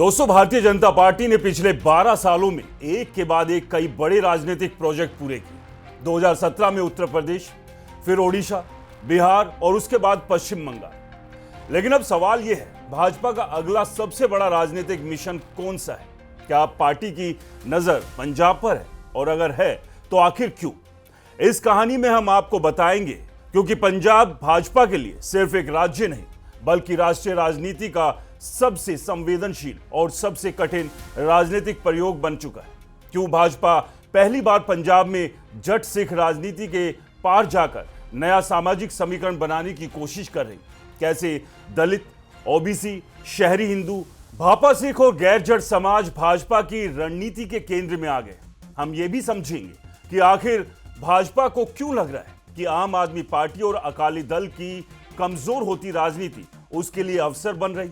दोस्तों, भारतीय जनता पार्टी ने पिछले 12 सालों में एक के बाद एक कई बड़े राजनीतिक प्रोजेक्ट पूरे किए। 2017 में उत्तर प्रदेश, फिर ओडिशा, बिहार और उसके बाद पश्चिम बंगाल। लेकिन अब सवाल यह है, भाजपा का अगला सबसे बड़ा राजनीतिक मिशन कौन सा है? क्या पार्टी की नजर पंजाब पर है, और अगर है तो आखिर क्यों? इस कहानी में हम आपको बताएंगे, क्योंकि पंजाब भाजपा के लिए सिर्फ एक राज्य नहीं बल्कि राष्ट्रीय राजनीति का सबसे संवेदनशील और सबसे कठिन राजनीतिक प्रयोग बन चुका है। क्यों भाजपा पहली बार पंजाब में जट सिख राजनीति के पार जाकर नया सामाजिक समीकरण बनाने की कोशिश कर रही? कैसे दलित, ओबीसी, शहरी हिंदू, भापा सिख और गैर जट समाज भाजपा की रणनीति के केंद्र में आ गए। हम ये भी समझेंगे कि आखिर भाजपा को क्यों लग रहा है कि आम आदमी पार्टी और अकाली दल की कमजोर होती राजनीति उसके लिए अवसर बन रही।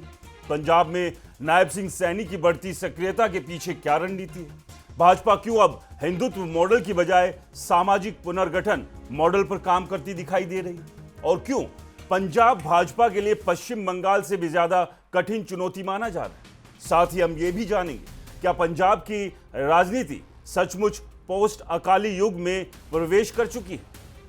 पंजाब में नायब सिंह सैनी की बढ़ती सक्रियता के पीछे क्या रणनीति है? भाजपा क्यों अब हिंदुत्व मॉडल की बजाय सामाजिक पुनर्गठन मॉडल पर काम करती दिखाई दे रही? और क्यों पंजाब भाजपा के लिए पश्चिम बंगाल से भी ज्यादा कठिन चुनौती माना जा रहा है? साथ ही हम ये भी जानेंगे, क्या पंजाब की राजनीति सचमुच पोस्ट अकाली युग में प्रवेश कर चुकी है?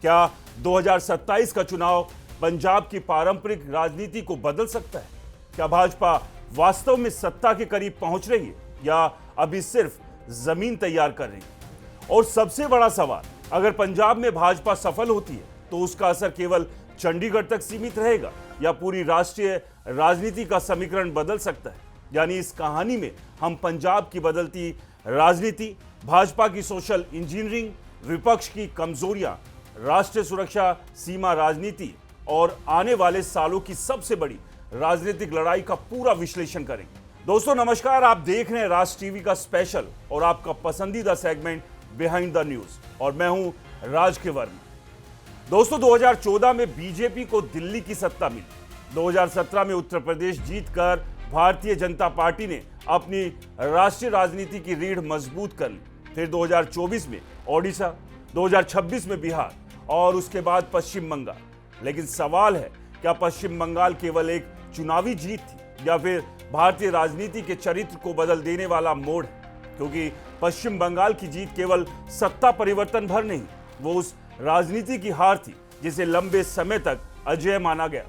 क्या 2027 का चुनाव पंजाब की पारंपरिक राजनीति को बदल सकता है? क्या भाजपा वास्तव में सत्ता के करीब पहुंच रही है, या अभी सिर्फ जमीन तैयार कर रही है? और सबसे बड़ा सवाल, अगर पंजाब में भाजपा सफल होती है तो उसका असर केवल चंडीगढ़ तक सीमित रहेगा, या पूरी राष्ट्रीय राजनीति का समीकरण बदल सकता है? यानी इस कहानी में हम पंजाब की बदलती राजनीति, भाजपा की सोशल इंजीनियरिंग, विपक्ष की कमजोरियां, राष्ट्रीय सुरक्षा, सीमा राजनीति और आने वाले सालों की सबसे बड़ी राजनीतिक लड़ाई का पूरा विश्लेषण करेंगे। दोस्तों नमस्कार, आप देख रहे हैं राज टीवी का स्पेशल और आपका पसंदीदा सेगमेंट बिहाइंड द न्यूज, और मैं हूं राज के वर्मा। दोस्तों 2014 में बीजेपी को दिल्ली की सत्ता मिली। 2017 में उत्तर प्रदेश जीतकर भारतीय जनता पार्टी ने अपनी राष्ट्रीय राजनीति की रीढ़ मजबूत कर ली। फिर 2024 में ओडिशा, 2026 में बिहार और उसके बाद पश्चिम बंगाल। लेकिन सवाल है, क्या पश्चिम बंगाल केवल एक चुनावी जीत थी, या फिर भारतीय राजनीति के चरित्र को बदल देने वाला मोड़ है? क्योंकि पश्चिम बंगाल की जीत केवल सत्ता परिवर्तन भर नहीं, वो उस राजनीति की हार थी जिसे लंबे समय तक अजेय माना गया,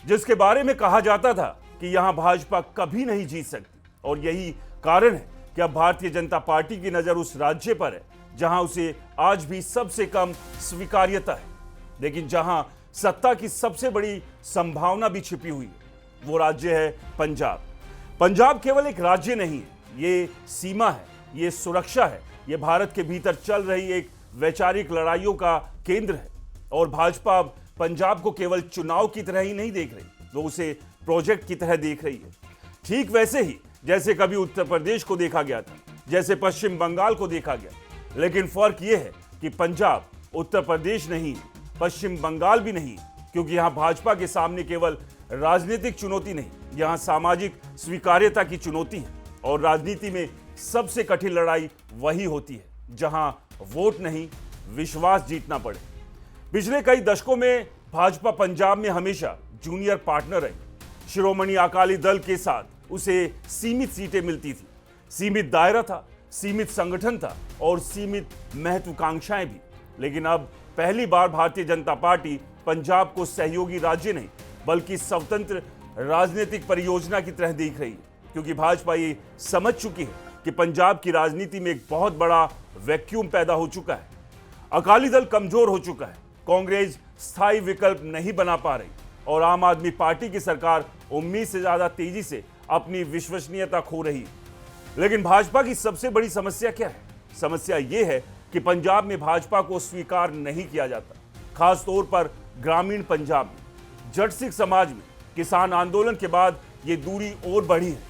जिसके बारे में कहा जाता था कि यहां भाजपा कभी नहीं जीत सकती। और यही कारण है कि अब भारतीय जनता पार्टी की नजर उस राज्य पर है जहां उसे आज भी सबसे कम स्वीकार्यता है, लेकिन जहां सत्ता की सबसे बड़ी संभावना भी छिपी हुई है। वो राज्य है पंजाब। पंजाब केवल एक राज्य नहीं है, ये सीमा है, ये सुरक्षा है, ये भारत के भीतर चल रही एक वैचारिक लड़ाइयों का केंद्र है। और भाजपा अब पंजाब को केवल चुनाव की तरह ही नहीं देख रही, वो उसे प्रोजेक्ट की तरह देख रही है। ठीक वैसे ही जैसे कभी उत्तर प्रदेश को देखा गया था, जैसे पश्चिम बंगाल को देखा गया। लेकिन फर्क यह है कि पंजाब उत्तर प्रदेश नहीं, पश्चिम बंगाल भी नहीं, क्योंकि यहां भाजपा के सामने केवल राजनीतिक चुनौती नहीं, यहां सामाजिक स्वीकार्यता की चुनौती है। और राजनीति में सबसे कठिन लड़ाई वही होती है जहां वोट नहीं, विश्वास जीतना पड़े। पिछले कई दशकों में भाजपा पंजाब में हमेशा जूनियर पार्टनर रही। शिरोमणि अकाली दल के साथ उसे सीमित सीटें मिलती थी, सीमित दायरा था, सीमित संगठन था और सीमित महत्वाकांक्षाएं भी। लेकिन अब पहली बार भारतीय जनता पार्टी पंजाब को सहयोगी राज्य नहीं बल्कि स्वतंत्र राजनीतिक परियोजना की तरह देख रही है, क्योंकि भाजपा ये समझ चुकी है कि पंजाब की राजनीति में एक बहुत बड़ा वैक्यूम पैदा हो चुका है। अकाली दल कमजोर हो चुका है, कांग्रेस स्थायी विकल्प नहीं बना पा रही और आम आदमी पार्टी की सरकार उम्मीद से ज्यादा तेजी से अपनी विश्वसनीयता खो रही है। लेकिन भाजपा की सबसे बड़ी समस्या क्या है? समस्या यह है कि पंजाब में भाजपा को स्वीकार नहीं किया जाता, खास तौर पर ग्रामीण पंजाब में। जट सिख समाज में किसान आंदोलन के बाद ये दूरी और बढ़ी है।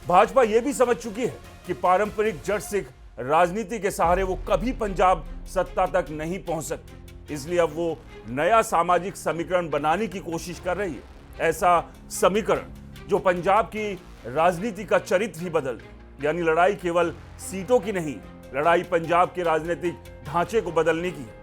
भाजपा ये भी समझ चुकी है कि पारंपरिक जट सिख राजनीति के सहारे वो कभी पंजाब सत्ता तक नहीं पहुंच सकती। इसलिए अब वो नया सामाजिक समीकरण बनाने की कोशिश कर रही है, ऐसा समीकरण जो पंजाब की राजनीति का चरित्र ही बदल दे। यानी लड़ाई केवल सीटों की नहीं, लड़ाई पंजाब के राजनीतिक ढांचे को बदलने की है।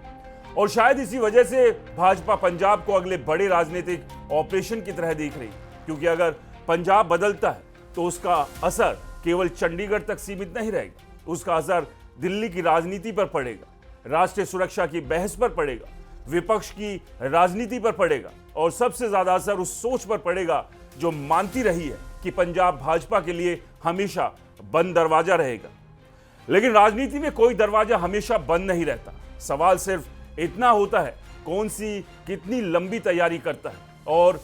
और शायद इसी वजह से भाजपा पंजाब को अगले बड़े राजनीतिक ऑपरेशन की तरह देख रही, क्योंकि अगर पंजाब बदलता है तो उसका असर केवल चंडीगढ़ तक सीमित नहीं रहेगा, उसका असर दिल्ली की राजनीति पर पड़ेगा, राष्ट्रीय सुरक्षा की बहस पर पड़ेगा, विपक्ष की राजनीति पर पड़ेगा और सबसे ज्यादा असर उस सोच पर पड़ेगा जो मानती रही है कि पंजाब भाजपा के लिए हमेशा बंद दरवाजा रहेगा। लेकिन राजनीति में कोई दरवाजा हमेशा बंद नहीं रहता। सवाल सिर्फ इतना होता है कौन सी कितनी लंबी तैयारी करता है और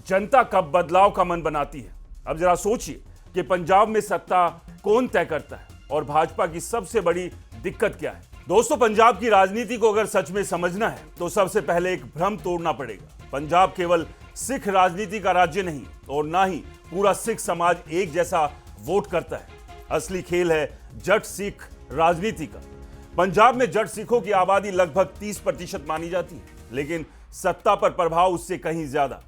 जनता कब बदलाव का मन बनाती है। अब जरा सोचिए कि पंजाब में सत्ता कौन तय करता है और भाजपा की सबसे बड़ी दिक्कत क्या है। दोस्तों, पंजाब की राजनीति को अगर सच में समझना है तो सबसे पहले एक भ्रम तोड़ना पड़ेगा। पंजाब केवल सिख राजनीति का राज्य नहीं और ना ही पूरा सिख समाज एक जैसा वोट करता है। असली खेल है जट सिख राजनीति का। पंजाब में जट सिखों की आबादी लगभग 30% मानी जाती है, लेकिन सत्ता पर प्रभाव उससे कहीं ज्यादा।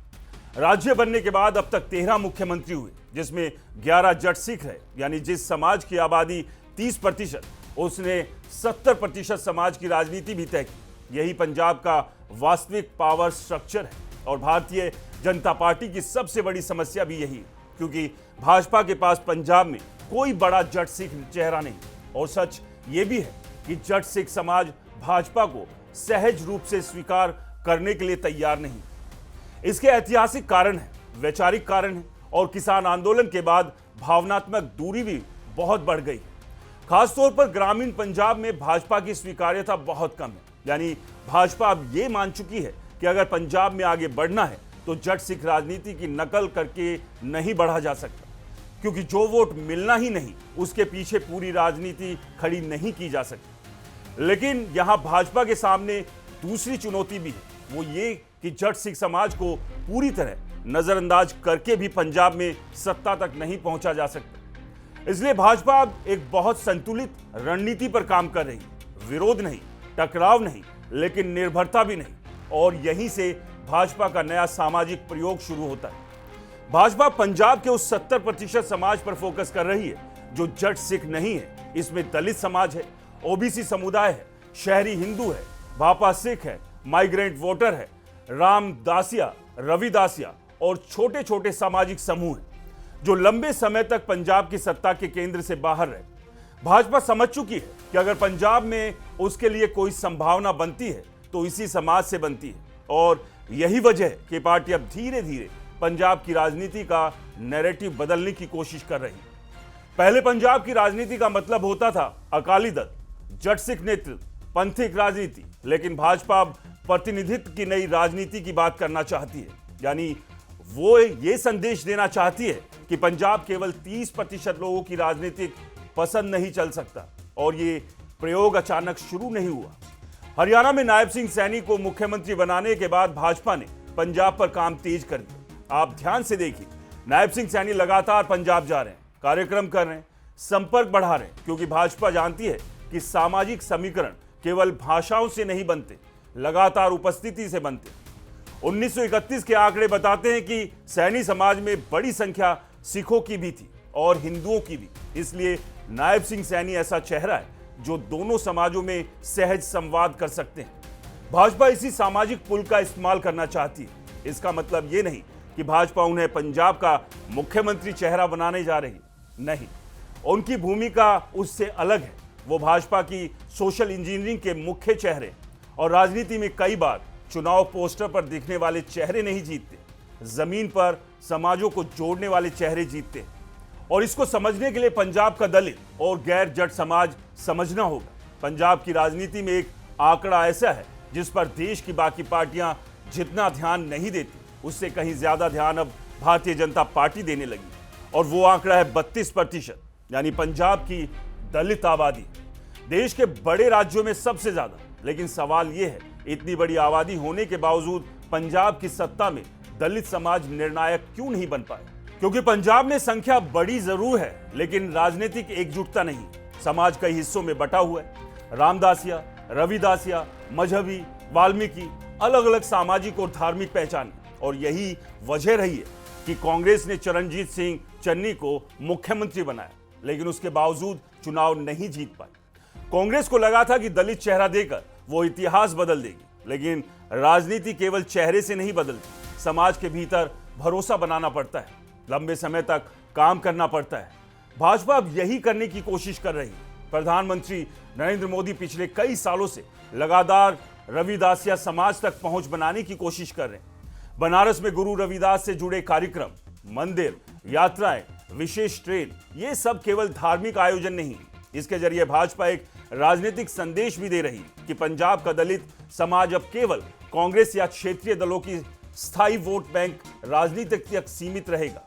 राज्य बनने के बाद अब तक 13 मुख्यमंत्री हुए, जिसमें 11 जट सिख है। यानी जिस समाज की आबादी 30%, उसने 70% समाज की राजनीति भी तय की। यही पंजाब का वास्तविक पावर स्ट्रक्चर है और भारतीय जनता पार्टी की सबसे बड़ी समस्या भी यही है, क्योंकि भाजपा के पास पंजाब में कोई बड़ा जट सिख चेहरा नहीं। और सच ये भी है कि जट सिख समाज भाजपा को सहज रूप से स्वीकार करने के लिए तैयार नहीं। इसके ऐतिहासिक कारण है, वैचारिक कारण है और किसान आंदोलन के बाद भावनात्मक दूरी भी बहुत बढ़ गई। खासतौर पर ग्रामीण पंजाब में भाजपा की स्वीकार्यता बहुत कम है। यानी भाजपा अब ये मान चुकी है कि अगर पंजाब में आगे बढ़ना है तो जट सिख राजनीति की नकल करके नहीं बढ़ा जा सकता, क्योंकि जो वोट मिलना ही नहीं उसके पीछे पूरी राजनीति खड़ी नहीं की जा सकती। लेकिन यहां भाजपा के सामने दूसरी चुनौती भी है, वो ये कि जट सिख समाज को पूरी तरह नजरअंदाज करके भी पंजाब में सत्ता तक नहीं पहुंचा जा सकता। इसलिए भाजपा अब एक बहुत संतुलित रणनीति पर काम कर रही है। विरोध नहीं, टकराव नहीं, लेकिन निर्भरता भी नहीं। और यहीं से भाजपा का नया सामाजिक प्रयोग शुरू होता है। भाजपा पंजाब के उस 70% समाज पर फोकस कर रही है जो जट सिख नहीं है। इसमें दलित समाज है, ओबीसी समुदाय है, शहरी हिंदू है, भापा सिख है, माइग्रेंट वोटर है, रामदासिया, रविदासिया और छोटे छोटे सामाजिक समूह हैं जो लंबे समय तक पंजाब की सत्ता के केंद्र से बाहर रहे। भाजपा समझ चुकी है कि अगर पंजाब में उसके लिए कोई संभावना बनती है तो इसी समाज से बनती है और यही वजह है कि पार्टी अब धीरे धीरे पंजाब की राजनीति का नैरेटिव बदलने की कोशिश कर रही है। पहले पंजाब की राजनीति का मतलब होता था अकाली दल, जट सिख नेतृत्व, पंथिक राजनीति। लेकिन भाजपा अब प्रतिनिधित्व की नई राजनीति की बात करना चाहती है। यानी वो ये संदेश देना चाहती है कि पंजाब केवल 30% लोगों की राजनीतिक पसंद नहीं चल सकता। और ये प्रयोग अचानक शुरू नहीं हुआ। हरियाणा में नायब सिंह सैनी को मुख्यमंत्री बनाने के बाद भाजपा ने पंजाब पर काम तेज कर दिया। आप ध्यान से देखिए, नायब सिंह सैनी लगातार पंजाब जा रहे हैं, कार्यक्रम कर रहे हैं, संपर्क बढ़ा रहे हैं, क्योंकि भाजपा जानती है कि सामाजिक समीकरण केवल भाषाओं से नहीं बनते, लगातार उपस्थिति से बनते। 1931 के आंकड़े बताते हैं कि सैनी समाज में बड़ी संख्या सिखों की भी थी और हिंदुओं की भी। इसलिए नायब सिंह सैनी ऐसा चेहरा है जो दोनों समाजों में सहज संवाद कर सकते हैं। भाजपा इसी सामाजिक पुल का इस्तेमाल करना चाहती है। इसका मतलब ये नहीं कि भाजपा उन्हें पंजाब का मुख्यमंत्री चेहरा बनाने जा रही, नहीं, उनकी भूमिका उससे अलग है। वो भाजपा की सोशल इंजीनियरिंग के मुख्य चेहरे और राजनीति में कई बार चुनाव पोस्टर पर दिखने वाले चेहरे नहीं जीतते, जमीन पर समाजों को जोड़ने वाले चेहरे जीतते हैं। और इसको समझने के लिए पंजाब का दलित और गैर जट समाज समझना होगा। पंजाब की राजनीति में एक आंकड़ा ऐसा है जिस पर देश की बाकी पार्टियां जितना ध्यान नहीं देती, उससे कहीं ज्यादा ध्यान अब भारतीय जनता पार्टी देने लगी। और वो आंकड़ा है 32%। यानी पंजाब की दलित आबादी देश के बड़े राज्यों में सबसे ज्यादा। लेकिन सवाल यह है, इतनी बड़ी आबादी होने के बावजूद पंजाब की सत्ता में दलित समाज निर्णायक क्यों नहीं बन पाए? क्योंकि पंजाब में संख्या बड़ी जरूर है, लेकिन राजनीतिक एकजुटता नहीं। समाज कई हिस्सों में बटा हुआ है। रामदासिया, रविदासिया, मजहबी, वाल्मीकि, अलग अलग सामाजिक और धार्मिक पहचान। और यही वजह रही है कि कांग्रेस ने चरणजीत सिंह चन्नी को मुख्यमंत्री बनाया, लेकिन उसके बावजूद चुनाव नहीं जीत पाई। कांग्रेस को लगा था कि दलित चेहरा देकर वो इतिहास बदल देगी, लेकिन राजनीति केवल चेहरे से नहीं बदलती, समाज के भीतर भरोसा बनाना पड़ता है। लंबे समय तक काम करना पड़ता है। भाजपा अब यही करने की कोशिश कर रही है। प्रधानमंत्री नरेंद्र मोदी पिछले कई सालों से लगातार रविदासिया समाज तक पहुंच बनाने की कोशिश कर रहे हैं। बनारस में गुरु रविदास से जुड़े कार्यक्रम, मंदिर, यात्राएं, विशेष ट्रेन, ये सब केवल धार्मिक आयोजन नहीं, इसके जरिए भाजपा एक राजनीतिक संदेश भी दे रही है कि पंजाब का दलित समाज अब केवल कांग्रेस या क्षेत्रीय दलों की स्थायी वोट बैंक राजनीति तक सीमित रहेगा।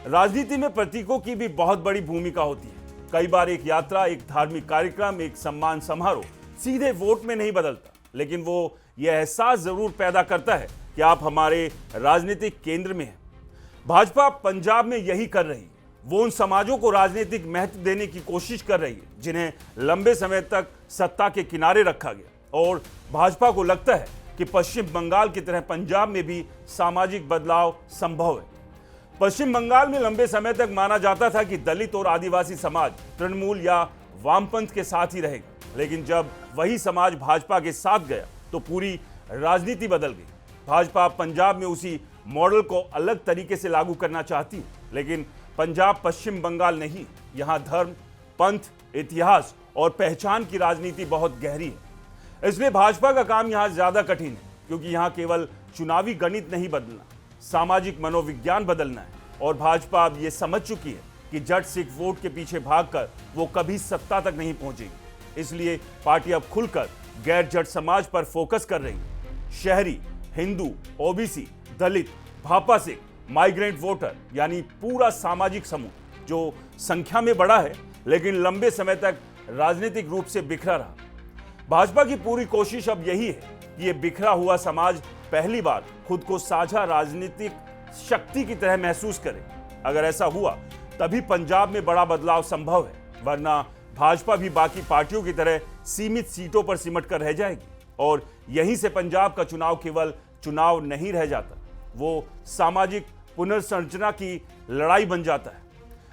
राजनीति में प्रतीकों की भी बहुत बड़ी भूमिका होती है। कई बार एक यात्रा, एक धार्मिक कार्यक्रम, एक सम्मान समारोह सीधे वोट में नहीं बदलता, लेकिन वो यह एहसास जरूर पैदा करता है कि आप हमारे राजनीतिक केंद्र में हैं। भाजपा पंजाब में यही कर रही है। वो उन समाजों को राजनीतिक महत्व देने की कोशिश कर रही है जिन्हें लंबे समय तक सत्ता के किनारे रखा गया, और भाजपा को लगता है कि पश्चिम बंगाल की तरह पंजाब में भी सामाजिक बदलाव संभव है। पश्चिम बंगाल में लंबे समय तक माना जाता था कि दलित और आदिवासी समाज तृणमूल या वामपंथ के साथ ही रहेगा, लेकिन जब वही समाज भाजपा के साथ गया तो पूरी राजनीति बदल गई। भाजपा पंजाब में उसी मॉडल को अलग तरीके से लागू करना चाहती है, लेकिन पंजाब पश्चिम बंगाल नहीं। यहां धर्म, पंथ, इतिहास और पहचान की राजनीति बहुत गहरी है। इसलिए भाजपा का काम यहां ज्यादा कठिन है, क्योंकि यहां केवल चुनावी गणित नहीं बदलना, सामाजिक मनोविज्ञान बदलना है। और भाजपा अब यह समझ चुकी है कि जट सिख वोट के पीछे भागकर वो कभी सत्ता तक नहीं पहुंचेगी। इसलिए पार्टी अब खुलकर गैर जट समाज पर फोकस कर रही है। शहरी, हिंदू, ओबीसी, दलित, भापा सिख, माइग्रेंट वोटर, यानी पूरा सामाजिक समूह जो संख्या में बड़ा है लेकिन लंबे समय तक राजनीतिक रूप से बिखरा रहा। भाजपा की पूरी कोशिश अब यही है कि यह बिखरा हुआ समाज पहली बार खुद को साझा राजनीतिक शक्ति की तरह महसूस करे। अगर ऐसा हुआ तभी पंजाब में बड़ा बदलाव संभव है, वरना भाजपा भी बाकी पार्टियों की तरह सीमित सीटों पर सिमट कर रह जाएगी। और यहीं से पंजाब का चुनाव केवल चुनाव नहीं रह जाता, वो सामाजिक पुनर्संरचना की लड़ाई बन जाता है।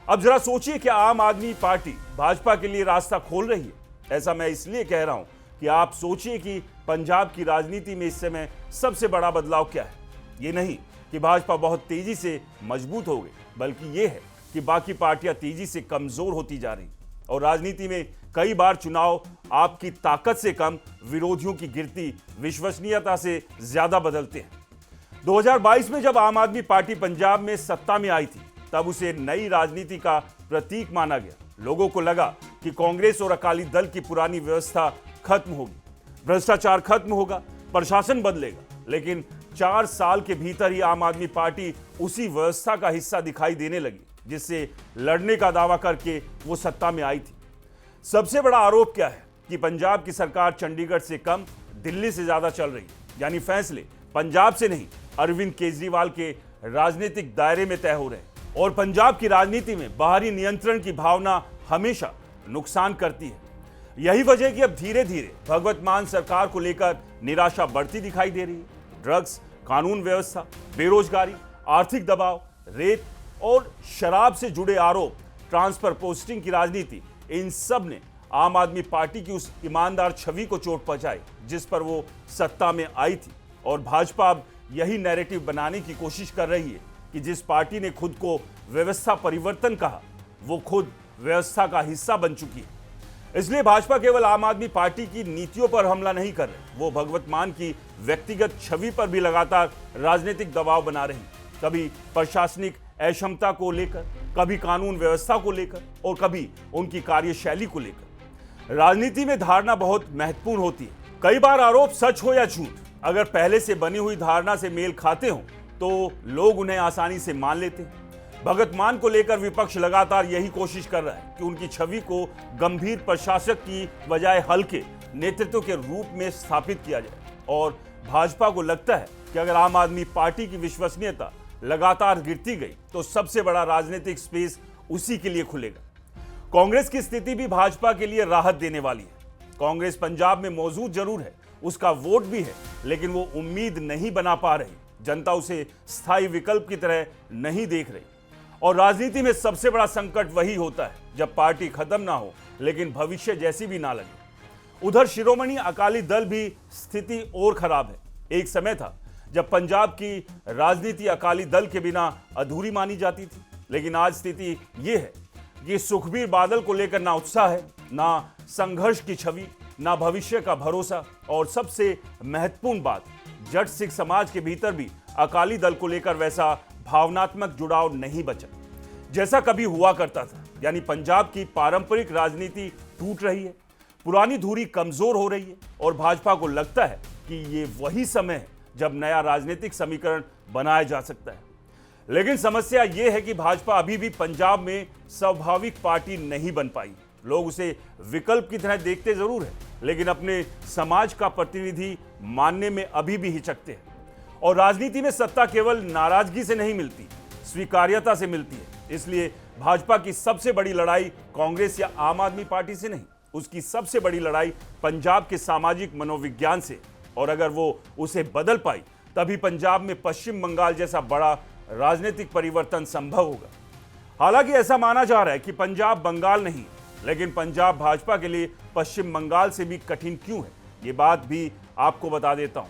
अब जरा सोचिए कि आम आदमी पार्टी भाजपा के लिए रास्ता खोल रही है। ऐसा मैं इसलिए कह रहा हूं कि आप सोचिए कि पंजाब की राजनीति में इस समय सबसे बड़ा बदलाव क्या है। ये नहीं कि भाजपा बहुत तेजी से मजबूत हो गई, बल्कि ये है कि बाकी पार्टियां तेजी से कमजोर होती जा रही। और राजनीति में कई बार चुनाव आपकी ताकत से कम विरोधियों की गिरती विश्वसनीयता से ज्यादा बदलते हैं। 2022 में जब आम आदमी पार्टी पंजाब में सत्ता में आई थी, तब उसे नई राजनीति का प्रतीक माना गया। लोगों को लगा कि कांग्रेस और अकाली दल की पुरानी व्यवस्था खत्म होगी, भ्रष्टाचार खत्म होगा, प्रशासन बदलेगा। लेकिन 4 साल के भीतर ही आम आदमी पार्टी उसी व्यवस्था का हिस्सा दिखाई देने लगी जिससे लड़ने का दावा करके वो सत्ता में आई थी। सबसे बड़ा आरोप क्या है कि पंजाब की सरकार चंडीगढ़ से कम दिल्ली से ज्यादा चल रही है, यानी फैसले पंजाब से नहीं अरविंद केजरीवाल के राजनीतिक दायरे में तय हो रहे हैं। और पंजाब की राजनीति में बाहरी नियंत्रण की भावना हमेशा नुकसान करती है। यही वजह कि अब धीरे धीरे भगवत मान सरकार को लेकर निराशा बढ़ती दिखाई दे रही है। ड्रग्स, कानून व्यवस्था, बेरोजगारी, आर्थिक दबाव, रेत और शराब से जुड़े आरोप, ट्रांसफर पोस्टिंग की राजनीति, इन सब ने आम आदमी पार्टी की उस ईमानदार छवि को चोट पहुंचाई जिस पर वो सत्ता में आई थी। और भाजपा अब यही नैरेटिव बनाने की कोशिश कर रही है कि जिस पार्टी ने खुद को व्यवस्था परिवर्तन कहा, वो खुद व्यवस्था का हिस्सा बन चुकी है। इसलिए भाजपा केवल आम आदमी पार्टी की नीतियों पर हमला नहीं कर रही, वो भगवत मान की व्यक्तिगत छवि पर भी लगातार राजनीतिक दबाव बना रही। कभी प्रशासनिक अक्षमता को लेकर, कभी कानून व्यवस्था को लेकर और कभी उनकी कार्यशैली को लेकर। राजनीति में धारणा बहुत महत्वपूर्ण होती है। कई बार आरोप सच हो या झूठ, अगर पहले से बनी हुई धारणा से मेल खाते हो तो लोग उन्हें आसानी से मान लेते हैं। भगत मान को लेकर विपक्ष लगातार यही कोशिश कर रहा है कि उनकी छवि को गंभीर प्रशासक की बजाय हल्के नेतृत्व के रूप में स्थापित किया जाए। और भाजपा को लगता है कि अगर आम आदमी पार्टी की विश्वसनीयता लगातार गिरती गई तो सबसे बड़ा राजनीतिक स्पेस उसी के लिए खुलेगा। कांग्रेस की स्थिति भी भाजपा के लिए राहत देने वाली है। कांग्रेस पंजाब में मौजूद जरूर है, उसका वोट भी है, लेकिन वो उम्मीद नहीं बना पा रही। जनता उसे स्थायी विकल्प की तरह नहीं देख रही। और राजनीति में सबसे बड़ा संकट वही होता है जब पार्टी खत्म ना हो लेकिन भविष्य जैसी भी ना लगे। उधर शिरोमणि अकाली दल भी स्थिति और खराब है। एक समय था जब पंजाब की राजनीति अकाली दल के बिना अधूरी मानी जाती थी। लेकिन आज स्थिति यह है कि सुखबीर बादल को लेकर ना उत्साह है, ना संघर्ष की छवि, ना भविष्य का भरोसा, और सबसे महत्वपूर्ण बात, जट सिख समाज के भीतर भी अकाली दल को लेकर वैसा भावनात्मक जुड़ाव नहीं बचा जैसा कभी हुआ करता था। यानी पंजाब की पारंपरिक राजनीति टूट रही है, पुरानी धुरी कमजोर हो रही है, और भाजपा को लगता है कि ये वही समय है जब नया राजनीतिक समीकरण बनाया जा सकता है। लेकिन समस्या यह है कि भाजपा अभी भी पंजाब में स्वाभाविक पार्टी नहीं बन पाई। लोग उसे विकल्प की तरह देखते जरूर है, लेकिन अपने समाज का प्रतिनिधि मानने में अभी भी हिचकते हैं। और राजनीति में सत्ता केवल नाराजगी से नहीं मिलती, स्वीकार्यता से मिलती है। इसलिए भाजपा की सबसे बड़ी लड़ाई कांग्रेस या आम आदमी पार्टी से नहीं, उसकी सबसे बड़ी लड़ाई पंजाब के सामाजिक मनोविज्ञान से। और अगर वो उसे बदल पाई तभी पंजाब में पश्चिम बंगाल जैसा बड़ा राजनीतिक परिवर्तन संभव होगा। हालांकि ऐसा माना जा रहा है कि पंजाब बंगाल नहीं, लेकिन पंजाब भाजपा के लिए पश्चिम बंगाल से भी कठिन क्यों है, ये बात भी आपको बता देता हूं।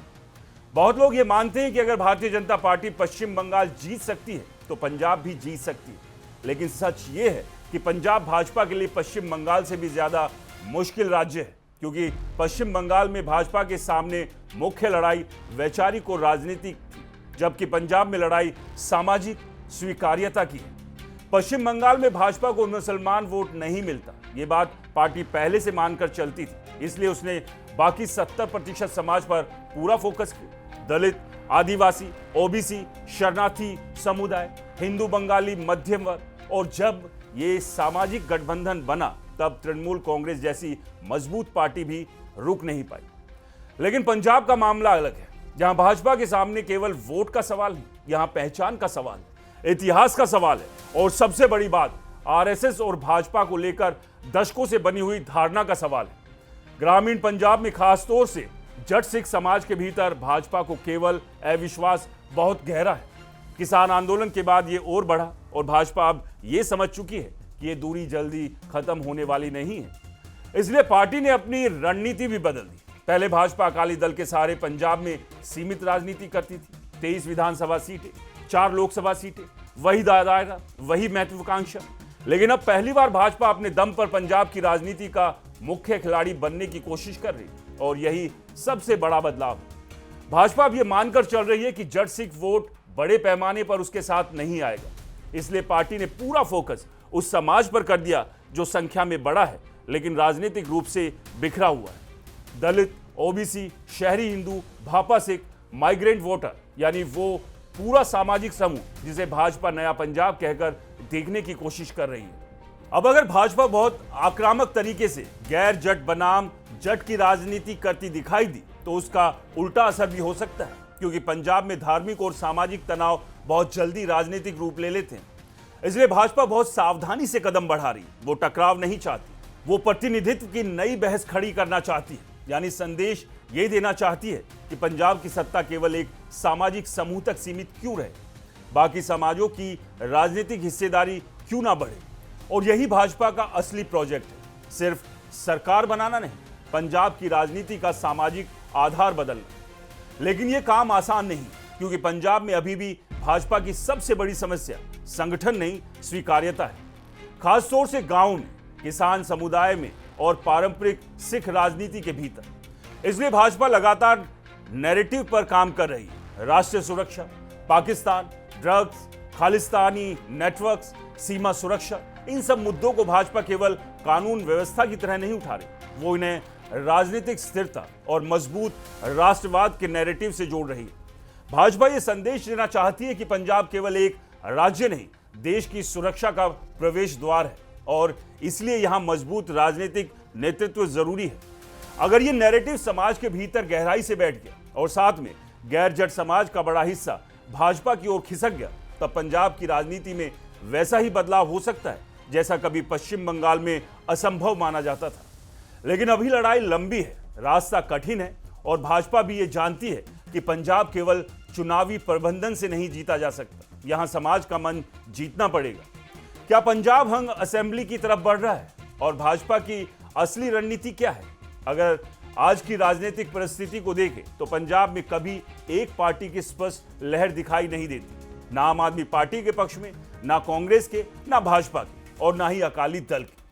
बहुत लोग ये मानते हैं कि अगर भारतीय जनता पार्टी पश्चिम बंगाल जीत सकती है तो पंजाब भी जीत सकती है। लेकिन सच ये है कि पंजाब भाजपा के लिए पश्चिम बंगाल से भी ज्यादा मुश्किल राज्य है, क्योंकि पश्चिम बंगाल में भाजपा के सामने मुख्य लड़ाई वैचारिक और राजनीतिक थी, जबकि पंजाब में लड़ाई सामाजिक स्वीकार्यता की है। पश्चिम बंगाल में भाजपा को मुसलमान वोट नहीं मिलता, ये बात पार्टी पहले से मानकर चलती थी, इसलिए उसने बाकी 70% समाज पर पूरा फोकस किया। दलित, आदिवासी, ओबीसी, शरणार्थी समुदाय, हिंदू बंगाली मध्यम वर्ग, और जब ये सामाजिक गठबंधन बना तब तृणमूल कांग्रेस जैसी मजबूत पार्टी भी रुक नहीं पाई। लेकिन पंजाब का मामला अलग है, जहां भाजपा के सामने केवल वोट का सवाल नहीं, यहां पहचान का सवाल है, इतिहास का सवाल है, और सबसे बड़ी बात आरएसएस और भाजपा को लेकर दशकों से बनी हुई धारणा का सवाल है। ग्रामीण पंजाब में खासतौर से जट सिख समाज के भीतर भाजपा को केवल अविश्वास बहुत गहरा है। किसान आंदोलन के बाद ये और बढ़ा, और भाजपा अब ये समझ चुकी है कि ये दूरी जल्दी खत्म होने वाली नहीं है। इसलिए पार्टी ने अपनी रणनीति भी बदल दी। पहले भाजपा अकाली दल के सहारे पंजाब में सीमित राजनीति करती थी। 23 विधानसभा सीटें, 4 लोकसभा सीटें, वही दायरा, वही महत्वाकांक्षा। लेकिन अब पहली बार भाजपा अपने दम पर पंजाब की राजनीति का मुख्य खिलाड़ी बनने की कोशिश कर रही है, और यही सबसे बड़ा बदलाव है। भाजपा अब यह मानकर चल रही है कि जट सिख वोट बड़े पैमाने पर उसके साथ नहीं आएगा। इसलिए पार्टी ने पूरा फोकस उस समाज पर कर दिया जो संख्या में बड़ा है, लेकिन राजनीतिक रूप से बिखरा हुआ है। दलित, ओबीसी, शहरी हिंदू, भापा सिख, माइग्रेंट वोटर, यानी वो पूरा सामाजिक समूह जिसे भाजपा नया पंजाब कहकर देखने की कोशिश कर रही है। अब अगर भाजपा बहुत आक्रामक तरीके से गैर जट बनाम जट की राजनीति करती दिखाई दी तो उसका उल्टा असर भी हो सकता है, क्योंकि पंजाब में धार्मिक और सामाजिक तनाव बहुत जल्दी राजनीतिक रूप ले लेते हैं। इसलिए भाजपा बहुत सावधानी से कदम बढ़ा रही है। वो टकराव नहीं चाहती, वो प्रतिनिधित्व की नई बहस खड़ी करना चाहती है। यानी संदेश ये देना चाहती है कि पंजाब की सत्ता केवल एक सामाजिक समूह तक सीमित क्यों रहे, बाकी समाजों की राजनीतिक हिस्सेदारी क्यों ना बढ़े। और यही भाजपा का असली प्रोजेक्ट है, सिर्फ सरकार बनाना नहीं, पंजाब की राजनीति का सामाजिक आधार बदलना। लेकिन यह काम आसान नहीं, क्योंकि पंजाब में अभी भी भाजपा की सबसे बड़ी समस्या संगठन नहीं, स्वीकार्यता है, खासतौर से गांव में, किसान समुदाय में और पारंपरिक सिख राजनीति के भीतर। इसलिए भाजपा लगातार नैरेटिव पर काम कर रही है। राष्ट्रीय सुरक्षा, पाकिस्तान, ड्रग्स, खालिस्तानी नेटवर्क्स, सीमा सुरक्षा, इन सब मुद्दों को भाजपा केवल कानून व्यवस्था की तरह नहीं उठा रही, वो इन्हें राजनीतिक स्थिरता और मजबूत राष्ट्रवाद के नैरेटिव से जोड़ रही है। भाजपा ये संदेश देना चाहती है कि पंजाब केवल एक राज्य नहीं, देश की सुरक्षा का प्रवेश द्वार है, और इसलिए यहां मजबूत राजनीतिक नेतृत्व जरूरी है। अगर ये नैरेटिव समाज के भीतर गहराई से बैठ गया और साथ में गैर जट समाज का बड़ा हिस्सा भाजपा की ओर खिसक गया, तब पंजाब की राजनीति में वैसा ही बदलाव हो सकता है जैसा कभी पश्चिम बंगाल में असंभव माना जाता था। लेकिन अभी लड़ाई लंबी है, रास्ता कठिन है, और भाजपा भी ये जानती है कि पंजाब केवल चुनावी प्रबंधन से नहीं जीता जा सकता, यहां समाज का मन जीतना पड़ेगा। क्या पंजाब हंग असेंबली की तरफ बढ़ रहा है, और भाजपा की असली रणनीति क्या है? अगर आज की राजनीतिक परिस्थिति को देखें तो पंजाब में कभी एक पार्टी की स्पष्ट लहर दिखाई नहीं देती, ना आम आदमी पार्टी के पक्ष में, ना कांग्रेस के, ना भाजपा के और ना ही अकाली दल के।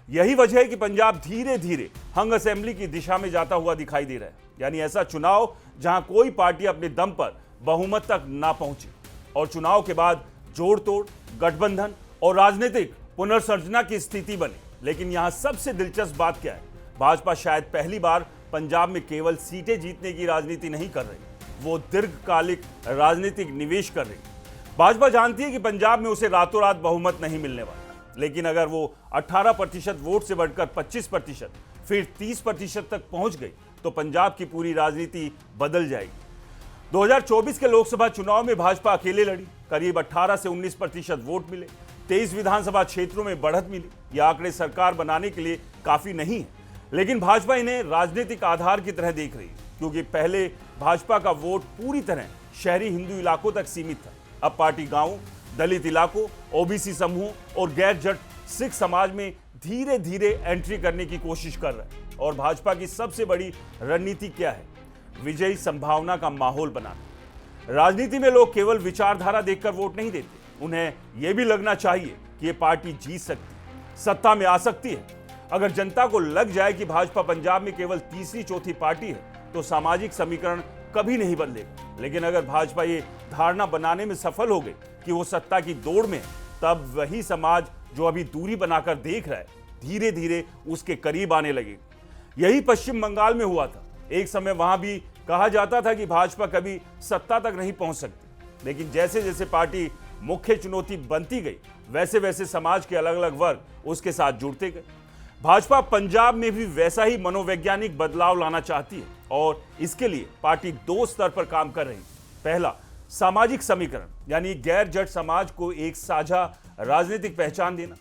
यही वजह है कि पंजाब धीरे धीरे हंग असेंबली की दिशा में जाता हुआ दिखाई दे रहा है, यानी ऐसा चुनाव जहां कोई पार्टी अपने दम पर बहुमत तक ना पहुंचे और चुनाव के बाद जोड़ तोड़, गठबंधन और राजनीतिक पुनर्संरचना की स्थिति बने। लेकिन यहां सबसे दिलचस्प बात क्या है, भाजपा शायद पहली बार पंजाब में केवल सीटें जीतने की राजनीति नहीं कर रही, वो दीर्घकालिक राजनीतिक निवेश कर रही। भाजपा जानती है कि पंजाब में उसे रातों रात बहुमत नहीं मिलने वाला, लेकिन अगर वो 18% वोट से बढ़कर 25%, फिर 30% तक पहुंच गई तो पंजाब की पूरी राजनीति बदल जाएगी। 2024 के लोकसभा चुनाव में भाजपा अकेले लड़ी, करीब 18 से 19% वोट मिले, 23 विधानसभा क्षेत्रों में बढ़त मिली। ये आंकड़े सरकार बनाने के लिए काफी नहीं है, लेकिन भाजपा इन्हें राजनीतिक आधार की तरह देख रही है, क्योंकि पहले भाजपा का वोट पूरी तरह शहरी हिंदू इलाकों तक सीमित था। अब पार्टी गांवों, दलित इलाकों, ओबीसी समूहों और गैर जट सिख समाज में धीरे धीरे एंट्री करने की कोशिश कर रहा है। और भाजपा की सबसे बड़ी रणनीति क्या है? विजयी संभावना का माहौल बनाना। राजनीति में लोग केवल विचारधारा देखकर वोट नहीं देते, उन्हें यह भी लगना चाहिए कि ये पार्टी जीत सकती है, सत्ता में आ सकती है। अगर जनता को लग जाए कि भाजपा पंजाब में केवल तीसरी चौथी पार्टी है तो सामाजिक समीकरण कभी नहीं बदलेगा। लेकिन अगर भाजपा ये धारणा बनाने में सफल हो गई कि वो सत्ता की दौड़ में है, तब वही समाज जो अभी दूरी बनाकर देख रहा है, धीरे धीरे उसके करीब आने लगेगा। यही पश्चिम बंगाल में हुआ था। एक समय वहां भी कहा जाता था कि भाजपा कभी सत्ता तक नहीं पहुंच सकती, लेकिन जैसे जैसे पार्टी मुख्य चुनौती बनती गई, वैसे वैसे समाज के अलग अलग वर्ग उसके साथ जुड़ते गए। भाजपा पंजाब में भी वैसा ही मनोवैज्ञानिक बदलाव लाना चाहती है और इसके लिए पार्टी 2 स्तर पर काम कर रही है। पहला, सामाजिक समीकरण, यानी गैर जट समाज को एक साझा राजनीतिक पहचान देना।